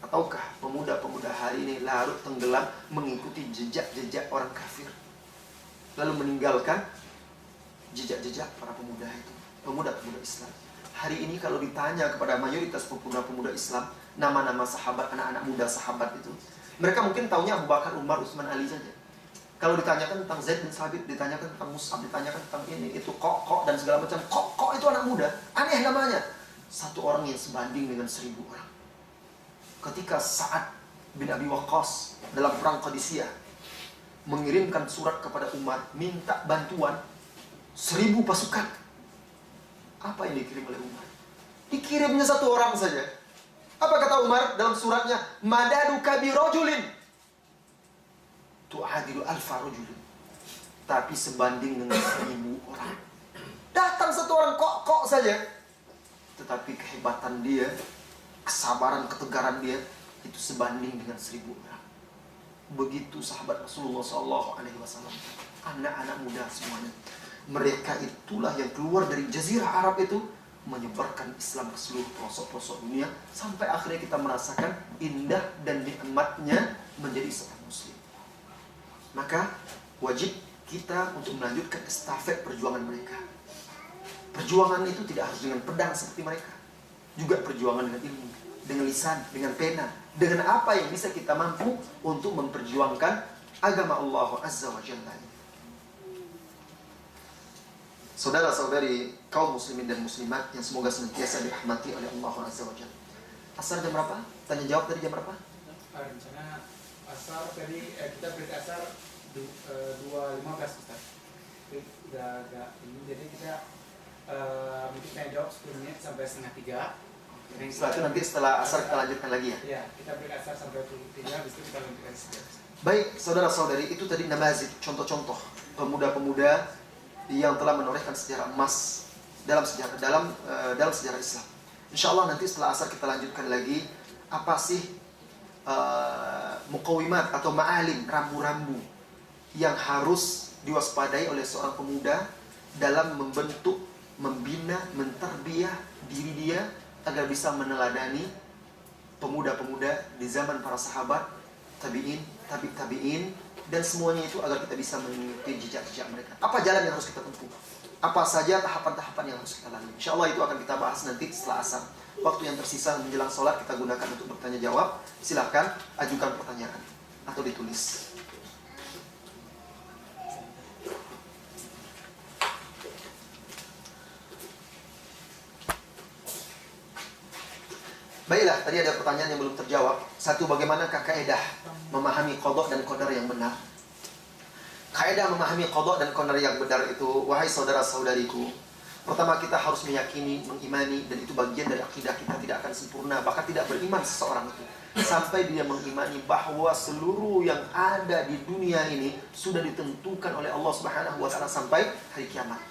Ataukah pemuda-pemuda hari ini larut tenggelam mengikuti jejak-jejak orang kafir, lalu meninggalkan jejak-jejak para pemuda itu, pemuda-pemuda Islam? Hari ini kalau ditanya kepada mayoritas pemuda-pemuda Islam, nama-nama sahabat, anak-anak muda sahabat itu, mereka mungkin taunya Abu Bakar, Umar, Utsman, Ali saja. Kalau ditanyakan tentang Zaid bin Thabit, ditanyakan tentang Mus'ab, ditanyakan tentang ini, itu, kok, dan segala macam. Kok itu anak muda? Aneh namanya. Satu orang yang sebanding dengan 1000 orang. Ketika Sa'ad bin Abi Waqqas dalam perang Qadisiyah mengirimkan surat kepada Umar, minta bantuan 1000 pasukan. Apa yang dikirim oleh Umar? Dikirimnya satu orang saja. Apa kata Umar dalam suratnya? Madadu kabi rojulin tu'adilu alfa rajulin. Tapi sebanding dengan 1000 orang. Datang satu orang kok saja. Tetapi kehebatan dia, kesabaran, ketegaran dia, itu sebanding dengan 1000 orang. Begitu sahabat Rasulullah SAW, anak-anak muda semuanya. Mereka itulah yang keluar dari jazirah Arab itu, menyebarkan Islam ke seluruh pelosok-pelosok dunia, sampai akhirnya kita merasakan indah dan nikmatnya menjadi seorang muslim. Maka wajib kita untuk melanjutkan estafet perjuangan mereka. Perjuangan itu tidak harus dengan pedang seperti mereka. Juga perjuangan dengan ilmu, dengan lisan, dengan pena, dengan apa yang bisa kita mampu untuk memperjuangkan agama Allah Azza wa Jalla. Saudara-saudari kaum muslimin dan muslimat yang semoga senantiasa dirahmati oleh Allah Azza wa Jalla. Asar jam berapa? Tanya jawab tadi jam berapa? Rencana asar tadi kita break asar 2.15 Ustaz. Udah agak ini, jadi kita mungkin tanya jawab 10 menit sampai setengah 3. Setelah itu nanti setelah asar kita lanjutkan lagi ya? Iya, kita break asar sampai 3, habis itu kita lanjutkan sekitar. Baik, saudara-saudari, itu tadi namazid, contoh-contoh pemuda-pemuda yang telah menorehkan sejarah emas dalam sejarah Islam. Insya Allah nanti setelah asar kita lanjutkan lagi apa sih muqawimat atau ma'alim, rambu-rambu yang harus diwaspadai oleh seorang pemuda dalam membentuk, membina, mentarbiyah diri dia agar bisa meneladani pemuda-pemuda di zaman para sahabat, tabi'in, tabi'in, dan semuanya itu agar kita bisa mengikuti jejak-jejak mereka. Apa jalan yang harus kita tempuh? Apa saja tahapan-tahapan yang harus kita lalui? Insya Allah itu akan kita bahas nanti setelah asar. Waktu yang tersisa menjelang sholat kita gunakan untuk bertanya jawab. Silakan ajukan pertanyaan atau ditulis. Baiklah, tadi ada pertanyaan yang belum terjawab. Satu, bagaimanakah kaedah memahami qada dan qadar yang benar? Kaedah memahami qada dan qadar yang benar itu, wahai saudara-saudariku, pertama kita harus meyakini, mengimani, dan itu bagian dari akidah kita, tidak akan sempurna, bahkan tidak beriman seseorang itu sampai dia mengimani bahwa seluruh yang ada di dunia ini sudah ditentukan oleh Allah Subhanahu wa taala sampai hari kiamat.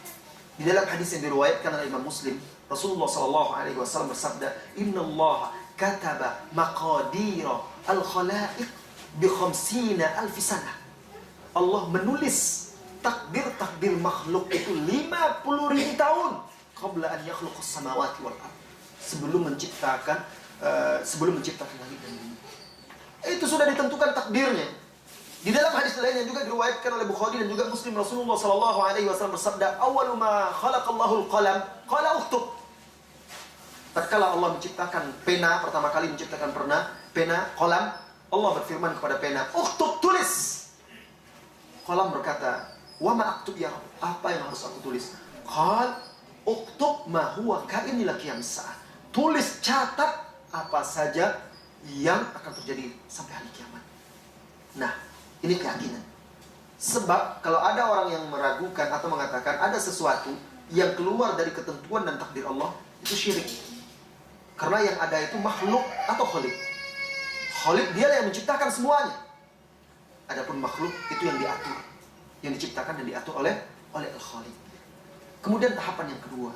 Di dalam hadis yang diriwayatkan oleh Imam Muslim, Rasulullah SAW bersabda, Inna Allah kataba maqadira al-khalaiq bi 50,000 sanah. Allah menulis takdir makhluk itu 50.000 tahun qabla an yakhluqus samawati wal ardh. Sebelum menciptakan langit dan bumi. Itu sudah ditentukan takdirnya. Di dalam hadis lain yang juga diriwayatkan oleh Bukhari dan juga Muslim, Rasulullah SAW bersabda, "Awwalu ma khalaqallahu al-qalam, qala uktub." Tatkala Allah menciptakan pena, pertama kali menciptakan pena, qalam, Allah berfirman kepada pena, "Uktub, tulis." Qalam berkata, "Wa ma aktub ya Rabb? Apa yang harus aku tulis?" Qal, "Uktub ma huwa kain ila qiyamis saah." Tulis, catat apa saja yang akan terjadi sampai hari kiamat. Nah, ini keyakinan. Sebab kalau ada orang yang meragukan atau mengatakan ada sesuatu yang keluar dari ketentuan dan takdir Allah, itu syirik. Karena yang ada itu makhluk atau khaliq. Khaliq dia yang menciptakan semuanya. Adapun makhluk itu yang diatur, yang diciptakan dan diatur oleh al-khaliq. Kemudian tahapan yang kedua,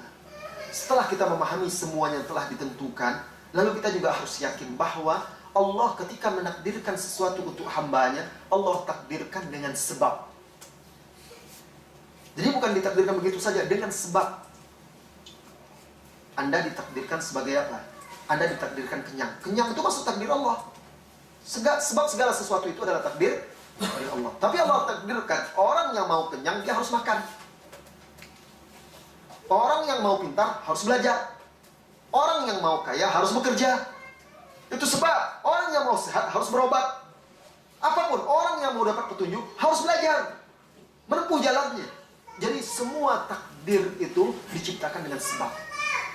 setelah kita memahami semuanya yang telah ditentukan, lalu kita juga harus yakin bahwa Allah ketika menakdirkan sesuatu untuk hambanya, Allah takdirkan dengan sebab. Jadi bukan ditakdirkan begitu saja, dengan sebab. Anda ditakdirkan sebagai apa? Anda ditakdirkan kenyang. Kenyang itu maksud takdir Allah. Sebab segala sesuatu itu adalah takdir dari Allah. Tapi Allah takdirkan orang yang mau kenyang dia harus makan. Orang yang mau pintar harus belajar. Orang yang mau kaya harus bekerja. Itu sebab. Orang yang mau sehat harus berobat. Apapun, orang yang mau dapat petunjuk harus belajar, menempuh jalannya. Jadi semua takdir itu diciptakan dengan sebab.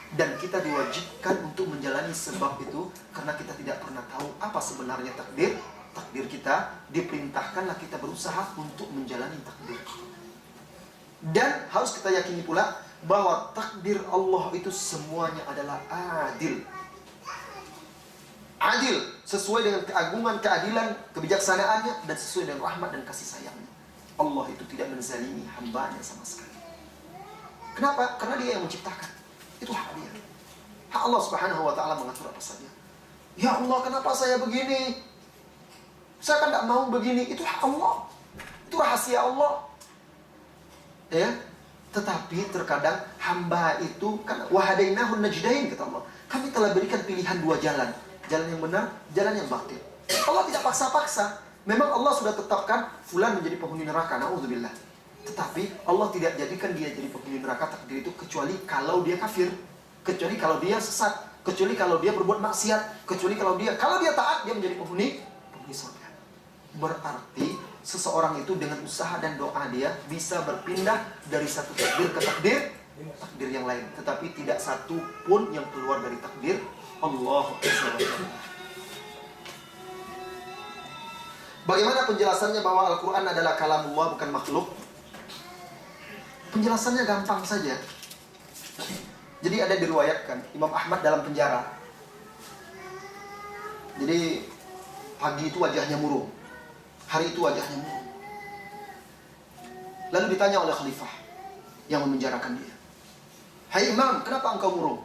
Dan kita diwajibkan untuk menjalani sebab itu karena kita tidak pernah tahu apa sebenarnya takdir. Takdir kita, diperintahkanlah kita berusaha untuk menjalani takdir. Dan harus kita yakini pula bahwa takdir Allah itu semuanya adalah adil. Adil, sesuai dengan keagungan, keadilan, kebijaksanaannya, dan sesuai dengan rahmat dan kasih sayangnya. Allah itu tidak menzalimi hambanya sama sekali. Kenapa? Karena dia yang menciptakan. Itu hak dia. Hak Allah Subhanahu wa ta'ala mengatur apa saja. Ya Allah, kenapa saya begini? Saya kan tidak mau begini. Itu hak Allah. Itu rahasia Allah. Ya. Tetapi terkadang hamba itu kan wahadainahun najdain, kata Allah. Kami telah berikan pilihan dua jalan. Jalan yang benar, jalan yang batil. Allah tidak paksa-paksa. Memang Allah sudah tetapkan fulan menjadi penghuni neraka, na'udzubillah. Tetapi Allah tidak jadikan dia jadi penghuni neraka takdir itu kecuali kalau dia kafir, kecuali kalau dia sesat, kecuali kalau dia berbuat maksiat, kecuali kalau dia taat dia menjadi penghuni surga. Berarti seseorang itu dengan usaha dan doa dia bisa berpindah dari satu takdir ke takdir yang lain, tetapi tidak satu pun yang keluar dari takdir Allah. Bagaimana penjelasannya bahwa Al-Quran adalah kalamullah bukan makhluk? Penjelasannya gampang saja. Jadi ada diriwayatkan Imam Ahmad dalam penjara. Jadi pagi itu wajahnya murung, hari itu wajahnya murung. Lalu ditanya oleh khalifah yang memenjarakan dia, "Hai Imam, kenapa engkau murung?"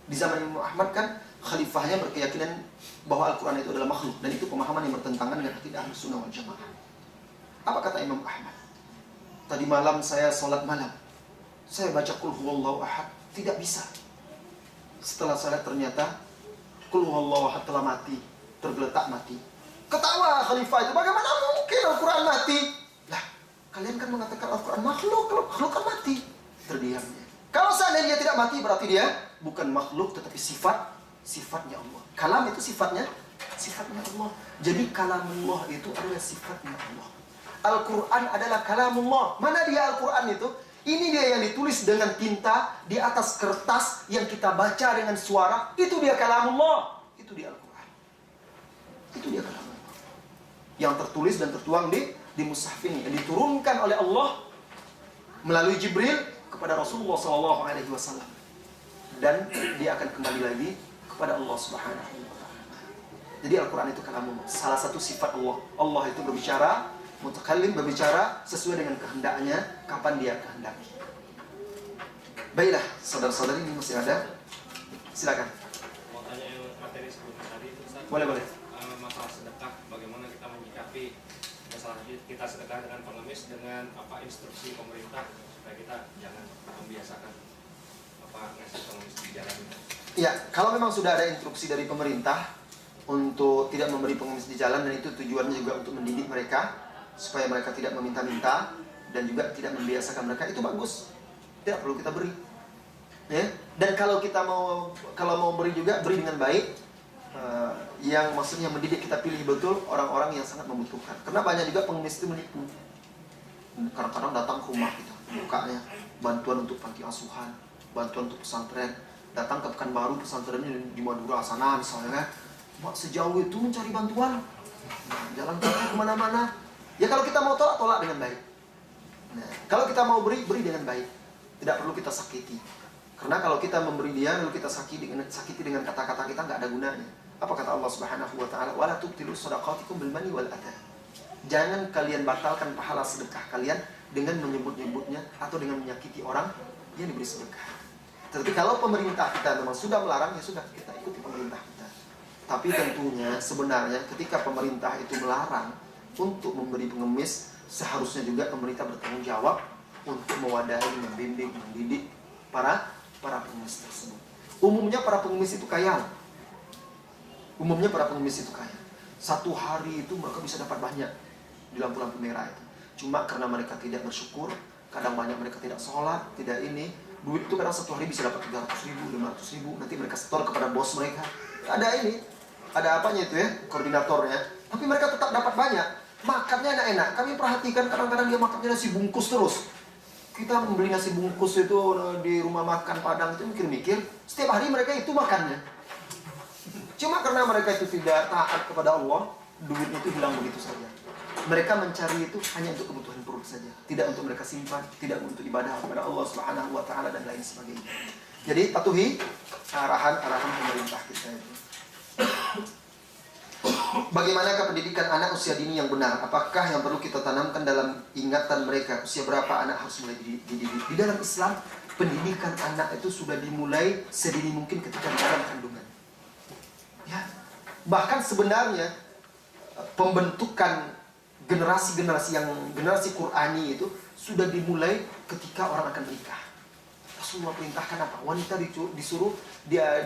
Di zaman Imam Ahmad kan khalifahnya berkeyakinan bahwa Al-Quran itu adalah makhluk, dan itu pemahaman yang bertentangan dengan akidah Ahlussunnah wal Jamaah. Apa kata Imam Ahmad? "Tadi malam saya sholat malam, saya baca Qul huwallahu ahad, tidak bisa. Setelah salat ternyata Qul huwallahu ahad telah mati, tergeletak mati." Ketawa khalifah itu, "Bagaimana mungkin Al-Quran mati?" Lah, kalian kan mengatakan Al-Quran makhluk, kalau makhluk kan mati. Terdiamnya. Kalau seandainya dia tidak mati, berarti dia bukan makhluk tetapi sifatnya Allah. Kalam itu sifatnya Allah. Jadi kalamullah itu adalah sifatnya Allah. Al-Quran adalah kalamullah. Mana dia Al-Quran itu? Ini dia yang ditulis dengan tinta di atas kertas yang kita baca dengan suara. Itu dia kalamullah. Itu dia Al-Quran. Itu dia kalamullah. Yang tertulis dan tertuang di mushaf ini, yang diturunkan oleh Allah melalui Jibril kepada Rasulullah SAW. Dan dia akan kembali lagi kepada Allah Subhanahu wa Ta'ala. Jadi Al-Quran itu kalamullah. Salah satu sifat Allah. Allah itu berbicara, mutakallim, berbicara sesuai dengan kehendaknya, kapan dia kehendaki. Baiklah, saudara-saudari, ini masih ada. Silakan. Mau tanya yang materi sebelumnya tadi itu, Ustaz. Boleh. Masalah sedekah, bagaimana kita menyikapi masalah kita sedekah dengan pengemis, dengan instruksi pemerintah supaya kita jangan membiasakan ngasih pengemis di jalan. Ya, kalau memang sudah ada instruksi dari pemerintah untuk tidak memberi pengemis di jalan, dan itu tujuannya juga untuk mendidik mereka supaya mereka tidak meminta-minta dan juga tidak membiasakan mereka, itu bagus. Tidak perlu kita beri. Ya, dan kalau mau beri juga beri dengan baik, yang maksudnya mendidik, kita pilih betul orang-orang yang sangat membutuhkan. Karena banyak juga pengemis itu menipu. Kadang-kadang datang ke rumah kita, bukanya bantuan untuk panti asuhan, bantuan untuk pesantren. Datang ke Pekanbaru, pesantrennya di Madura sana misalnya kan, sejauh itu mencari bantuan, jalan kaki kemana-mana. Ya kalau kita mau tolak dengan baik. Nah, kalau kita mau beri dengan baik, tidak perlu kita sakiti. Karena kalau kita memberi dia lalu kita sakiti dengan kata-kata kita, nggak ada gunanya. Apa kata Allah Subhanahu wa Ta'ala? "Wala tubtilu shadaqatikum bil manni wal adha." Jangan kalian batalkan pahala sedekah kalian dengan menyebut-nyebutnya atau dengan menyakiti orang yang diberi sedekah. Tapi kalau pemerintah kita memang sudah melarang, ya sudah, kita ikuti pemerintah kita. Tapi tentunya sebenarnya ketika pemerintah itu melarang untuk memberi pengemis, seharusnya juga pemerintah bertanggung jawab untuk mewadahi, membimbing, mendidik para pengemis tersebut. Umumnya para pengemis itu kaya. Satu hari itu mereka bisa dapat banyak di lampu-lampu merah itu. Cuma karena mereka tidak bersyukur, kadang banyak mereka tidak sholat, tidak ini. Duit itu kadang satu hari bisa dapat 300.000, 500.000. Nanti mereka setor kepada bos mereka. Ada apanya itu ya, koordinatornya. Tapi mereka tetap dapat banyak. Makannya enak-enak. Kami perhatikan kadang-kadang dia makannya nasi bungkus terus. Kita membeli nasi bungkus itu di rumah makan Padang itu mikir-mikir. Setiap hari mereka itu makannya. Cuma karena mereka itu tidak taat kepada Allah, duitnya itu hilang begitu saja. Mereka mencari itu hanya untuk kebutuhan perut saja, tidak untuk mereka simpan, tidak untuk ibadah kepada Allah Subhanahu wa Ta'ala dan lain sebagainya. Jadi patuhi arahan pemerintah kita itu. Bagaimanakah pendidikan anak usia dini yang benar? Apakah yang perlu kita tanamkan dalam ingatan mereka? Usia berapa anak harus mulai dididik? Di dalam Islam, pendidikan anak itu sudah dimulai sedini mungkin ketika di dalam kandungan. Ya, bahkan sebenarnya pembentukan generasi Qur'ani itu sudah dimulai ketika orang akan menikah. Rasulullah perintahkan apa? Wanita disuruh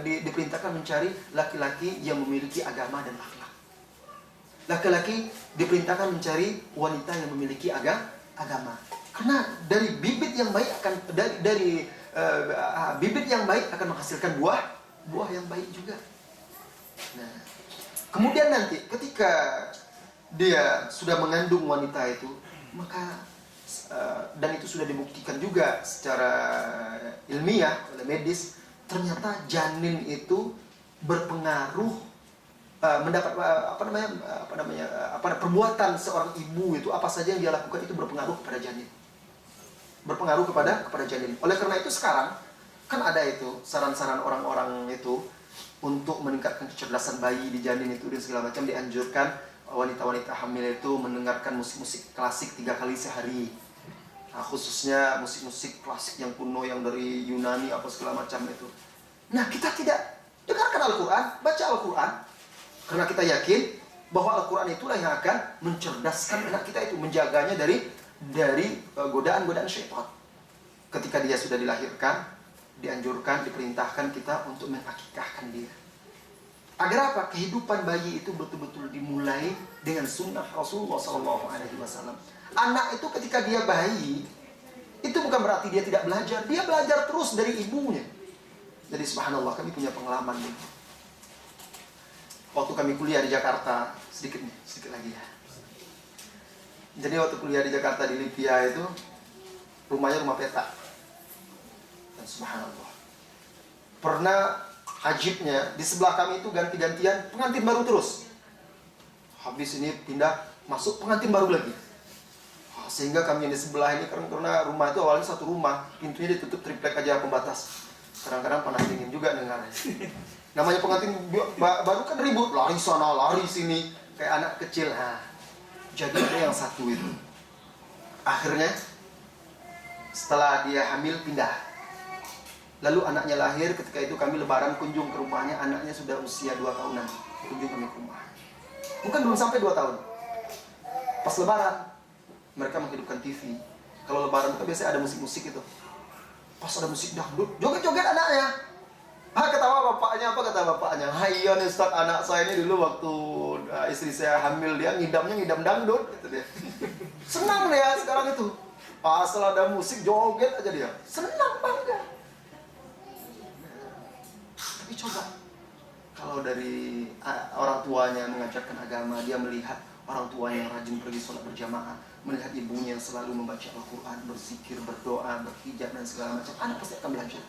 diperintahkan mencari laki-laki yang memiliki agama dan akhlak. Laki-laki diperintahkan mencari wanita yang memiliki agama. Karena dari bibit yang baik akan bibit yang baik akan menghasilkan buah yang baik juga. Nah, kemudian nanti ketika dia sudah mengandung wanita itu, maka dan itu sudah dibuktikan juga secara ilmiah oleh medis, ternyata janin itu berpengaruh mendapat perbuatan seorang ibu itu apa saja yang dia lakukan itu berpengaruh kepada janin. Berpengaruh kepada janin. Oleh karena itu sekarang kan ada itu saran-saran orang-orang itu untuk meningkatkan kecerdasan bayi di janin itu dan segala macam, dianjurkan wanita-wanita hamil itu mendengarkan musik-musik klasik 3 kali sehari. Nah, khususnya musik-musik klasik yang kuno yang dari Yunani apa segala macam itu. Nah, kita tidak dengarkan Al-Quran, baca Al-Quran, karena kita yakin bahwa Al-Quran itulah yang akan mencerdaskan anak kita itu, menjaganya dari godaan-godaan syaitan. Ketika dia sudah dilahirkan, dianjurkan, diperintahkan kita untuk mengakikahkan dia. Agar apa? Kehidupan bayi itu betul-betul dimulai dengan sunnah Rasulullah SAW. Anak itu ketika dia bayi, itu bukan berarti dia tidak belajar. Dia belajar terus dari ibunya. Jadi subhanallah, kami punya pengalaman nih. Waktu kami kuliah di Jakarta, sedikit lagi ya. Jadi waktu kuliah di Jakarta di Libya itu, rumahnya rumah petak. Dan subhanallah, pernah ajibnya di sebelah kami itu ganti-gantian pengantin baru terus. Habis ini pindah, masuk pengantin baru lagi. Sehingga kami yang di sebelah ini, karena rumah itu awalnya satu rumah, pintunya ditutup triplek aja pembatas. Kadang-kadang panas dingin juga dengar. Namanya pengantin baru kan ribut, lari sana, lari sini, kayak anak kecil. Nah, jadi ada yang satu itu. Akhirnya setelah dia hamil pindah. Lalu anaknya lahir, ketika itu kami lebaran kunjung ke rumahnya, anaknya sudah usia 2 tahunan. Kunjung kami ke rumah. Bukan belum sampai 2 tahun. Pas lebaran, mereka menghidupkan TV. Kalau lebaran itu biasanya ada musik-musik itu. Pas ada musik dangdut, joget-joget anaknya. Ketawa bapaknya, apa kata bapaknya? Iya nih Ustaz, anak saya ini dulu waktu istri saya hamil, dia ngidam dangdut gitu dia. Senang dia sekarang itu. Asal ada musik, joget aja dia. Senang, bangga. Tapi coba, kalau dari orang tuanya mengajarkan agama, dia melihat orang tuanya yang rajin pergi sholat berjamaah, melihat ibunya yang selalu membaca Al-Quran, berzikir, berdoa, berhijab dan segala macam, anak pasti akan belajar.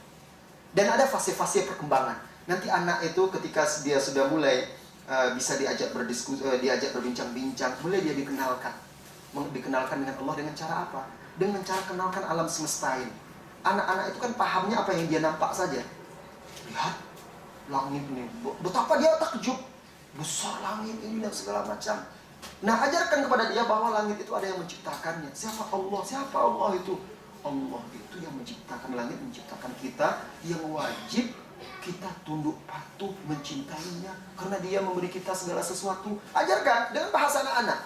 Dan ada fase-fase perkembangan. Nanti anak itu ketika dia sudah mulai bisa diajak berdiskusi, diajak berbincang-bincang, mulai dia dikenalkan dengan Allah dengan cara apa? Dengan cara kenalkan alam semesta ini. Anak-anak itu kan pahamnya apa yang dia nampak saja. Lihat langit ini, betapa dia takjub, besar langit ini dan segala macam. Nah, ajarkan kepada dia bahwa langit itu ada yang menciptakannya. Siapa Allah? Siapa Allah itu? Allah itu yang menciptakan langit, menciptakan kita, yang wajib kita tunduk patuh mencintainya karena dia memberi kita segala sesuatu. Ajarkan dengan bahasa anak-anak.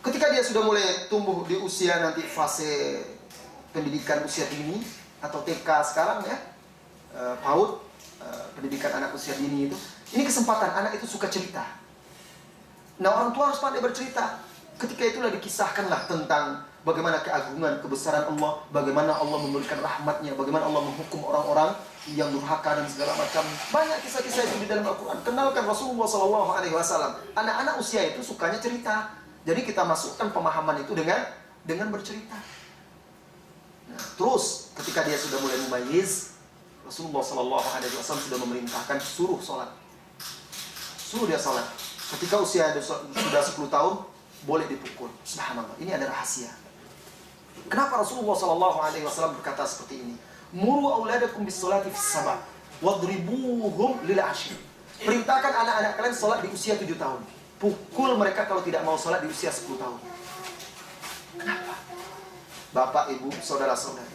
Ketika dia sudah mulai tumbuh di usia nanti fase pendidikan usia dini atau TK sekarang ya, PAUD, pendidikan anak usia dini itu, ini kesempatan anak itu suka cerita. Nah, orang tua harus pandai bercerita. Ketika itulah dikisahkanlah tentang bagaimana keagungan, kebesaran Allah, bagaimana Allah memberikan rahmatnya, bagaimana Allah menghukum orang-orang yang durhaka dan segala macam. Banyak kisah-kisah itu di dalam Al-Quran. Kenalkan Rasulullah SAW. Anak-anak usia itu sukanya cerita. Jadi kita masukkan pemahaman itu dengan bercerita. Nah, terus ketika dia sudah mulai mumayyiz, Rasulullah SAW sudah memerintahkan suruh sholat. Suruh dia sholat. Ketika usia sudah 10 tahun, boleh dipukul. Subhanallah, ini ada rahasia. Kenapa Rasulullah SAW berkata seperti ini? Muru auladakum bis-sholati fis-sabah wadribuhum lil 'ashr. Perintahkan anak-anak kalian sholat di usia 7 tahun. Pukul mereka kalau tidak mau sholat di usia 10 tahun. Kenapa? Bapak, ibu, saudara-saudari,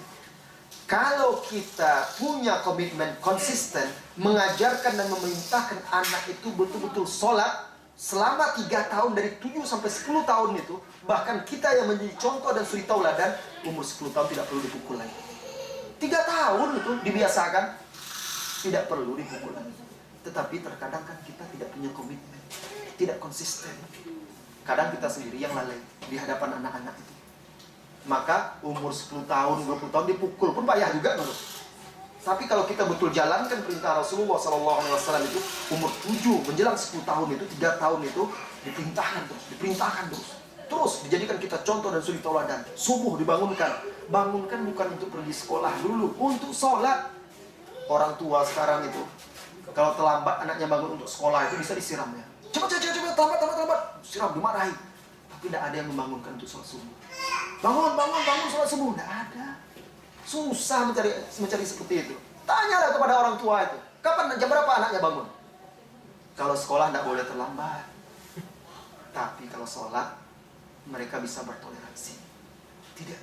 kalau kita punya komitmen konsisten mengajarkan dan memerintahkan anak itu betul-betul sholat selama 3 tahun, dari 7 sampai 10 tahun itu, bahkan kita yang menjadi contoh dan suri tauladan, umur 10 tahun tidak perlu dipukul lagi. 3 tahun itu dibiasakan, tidak perlu dipukul lagi. Tetapi terkadang kan kita tidak punya komitmen, tidak konsisten. Kadang kita sendiri yang lalai di hadapan anak-anak itu. maka umur 10 tahun, 20 tahun dipukul pun payah juga menurut. Tapi kalau kita betul jalankan perintah Rasulullah SAW itu, umur 7 menjelang 10 tahun itu, 3 tahun itu diperintahkan terus. Terus dijadikan kita contoh dan suri tauladan. Subuh dibangunkan. Bangunkan bukan untuk pergi sekolah dulu, untuk sholat. Orang tua sekarang itu, kalau terlambat anaknya bangun untuk sekolah itu bisa disiram ya. Cepat, terlambat. Siram, dimarahi. Tapi tidak ada yang membangunkan untuk sholat subuh. Bangun sholat subuh. Tidak ada. Susah mencari seperti itu. Tanyalah kepada orang tua itu. Kapan, jam berapa anaknya bangun? Kalau sekolah tidak boleh terlambat. Tapi kalau sholat, mereka bisa bertoleransi. Tidak.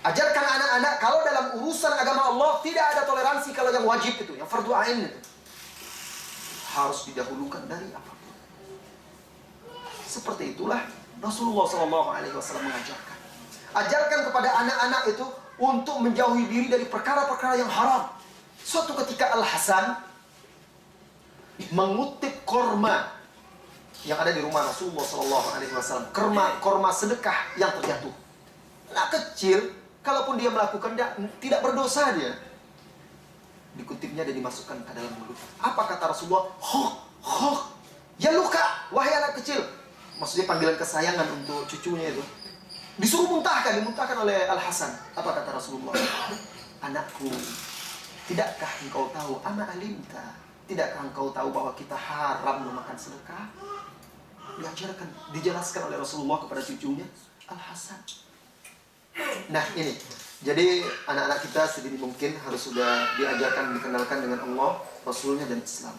Ajarkan anak-anak kalau dalam urusan agama Allah tidak ada toleransi. Kalau yang wajib itu, yang fardu ain itu, harus didahulukan dari apapun. Seperti itulah Rasulullah SAW mengajarkan. Ajarkan kepada anak-anak itu untuk menjauhi diri dari perkara-perkara yang haram. Suatu ketika Al-Hasan mengutip korma yang ada di rumah Rasulullah SAW, korma sedekah yang terjatuh. Anak kecil, kalaupun dia melakukan tidak berdosa dia. Dikutipnya dan dimasukkan ke dalam mulut. Apa kata Rasulullah? Hok, ya luka, wahai anak kecil. Maksudnya panggilan kesayangan untuk cucunya itu. Disuruh dimuntahkan oleh Al-Hasan. Apa kata Rasulullah? Anakku, tidakkah engkau tahu, ama alimta, tidakkah engkau tahu bahwa kita haram memakan sedekah? Dijelaskan oleh Rasulullah kepada cucunya Al-Hasan. Nah ini, jadi anak-anak kita sedini mungkin harus sudah diajarkan, dikenalkan dengan Allah, Rasulnya dan Islam.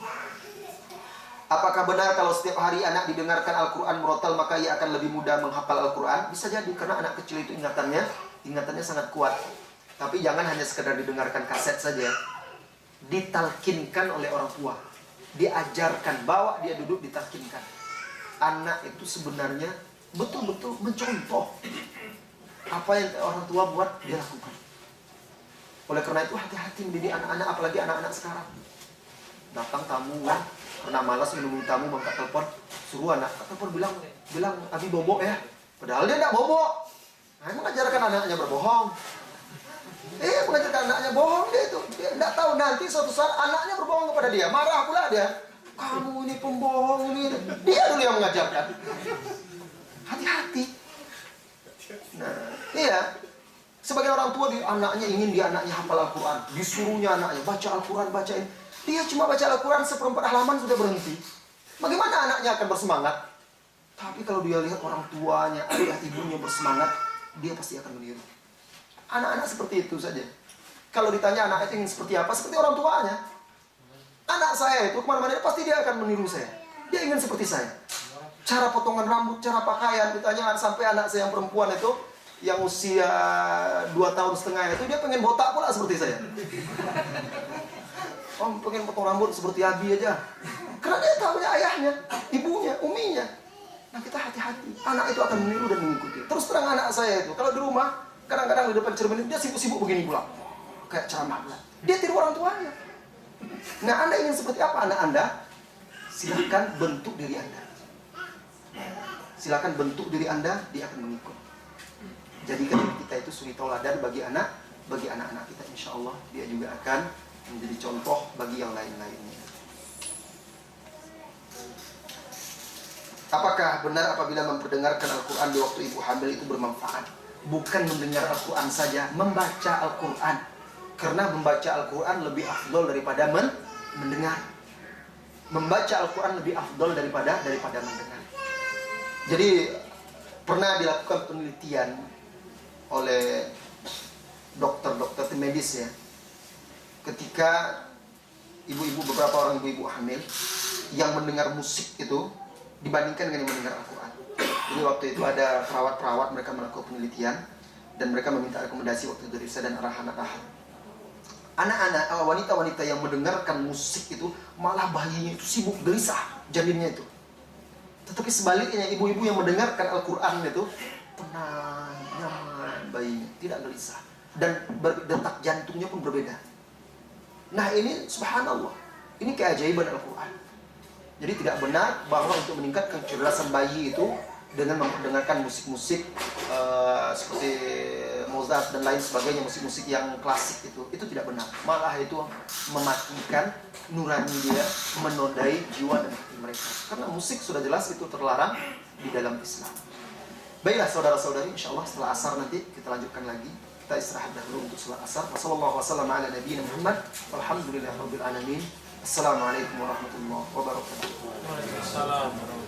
Apakah benar kalau setiap hari anak didengarkan Al-Quran murattal maka ia akan lebih mudah menghafal Al-Quran? Bisa jadi, karena anak kecil itu ingatannya sangat kuat. Tapi jangan hanya sekedar didengarkan kaset saja. Ditalkinkan oleh orang tua. Diajarkan, bawa dia duduk ditalkinkan. Anak itu sebenarnya betul-betul mencontoh apa yang orang tua buat dia lakukan. Oleh karena itu hati-hati mendidik anak-anak, apalagi anak-anak sekarang. Datang tamu kan, karena malas menemui tamu, mengangkat telepon, suruh anak telepon bilang abi bobo ya. Padahal dia tidak bobo. Nah, mengajarkan anaknya berbohong. Mengajarkan anaknya bohong dia itu. Dia tidak tahu nanti suatu saat anaknya berbohong kepada dia, marah pula dia. Kamu ini pembohong ini. Dia dulu yang mengajarkan. Hati-hati. Nah, iya. Sebagai orang tua, anaknya ingin anaknya hafal Al-Quran. Disuruhnya anaknya baca Al-Quran, bacain. Dia cuma baca Al-Quran seperempat halaman sudah berhenti. Bagaimana anaknya akan bersemangat? Tapi kalau dia lihat orang tuanya, ayah ibunya bersemangat, dia pasti akan meniru. Anak-anak seperti itu saja. Kalau ditanya anak itu ingin seperti apa? Seperti orang tuanya. Anak saya itu kemana-mana pasti dia akan meniru saya. Dia ingin seperti saya. Cara potongan rambut, cara pakaian. Ditanya sampai anak saya yang perempuan itu, yang usia 2 tahun setengah itu, dia pengen botak pula seperti saya. Pengen potong rambut seperti Abi aja. Karena dia tahunya ayahnya, ibunya, uminya. Nah kita hati-hati. Anak itu akan meniru dan mengikuti. Terus terang anak saya itu, kalau di rumah, kadang-kadang di depan cermin dia sibuk-sibuk begini pula. Kayak ceramah pula. Dia tiru orang tuanya. Nah Anda ingin seperti apa anak Anda? Silahkan bentuk diri Anda. Silahkan bentuk diri Anda, dia akan mengikut. Jadikan kita itu suri tauladan bagi anak-anak kita. Insya Allah dia juga akan menjadi contoh bagi yang lain-lainnya. Apakah benar apabila memperdengarkan Al-Quran di waktu ibu hamil itu bermanfaat? Bukan mendengar Al-Quran saja, membaca Al-Quran. Karena membaca Al-Quran lebih afdol daripada mendengar. Membaca Al-Quran lebih afdol daripada mendengar. Jadi pernah dilakukan penelitian oleh dokter medis ya. Ketika beberapa orang ibu-ibu hamil yang mendengar musik itu dibandingkan dengan yang mendengar Al-Quran. Jadi waktu itu ada perawat-perawat, mereka melakukan penelitian dan mereka meminta rekomendasi waktu dari saya dan arahan-arahan. Anak-anak, wanita-wanita yang mendengarkan musik itu malah bayinya itu sibuk gelisah, janinnya itu. Tetapi sebaliknya ibu-ibu yang mendengarkan Al-Quran itu tenang, nyaman, bayinya tidak gelisah dan detak jantungnya pun berbeda. Nah ini subhanallah, ini keajaiban Al-Quran. Jadi tidak benar bahwa untuk meningkatkan kecerdasan bayi itu dengan mendengarkan musik-musik seperti Mozart dan lain sebagainya, musik-musik yang klasik itu tidak benar. Malah itu mematikan nurani dia, menodai jiwa dan hati mereka. Karena musik sudah jelas itu terlarang di dalam Islam. Baiklah saudara-saudari, insyaallah setelah asar nanti kita lanjutkan lagi. Kita istirahat dahulu untuk sholat asar. Wassallallahu wasallam ala nabiyina Muhammad. Walhamdulillahirabbil alamin. Assalamualaikum warahmatullahi wabarakatuh. Waalaikumsalam.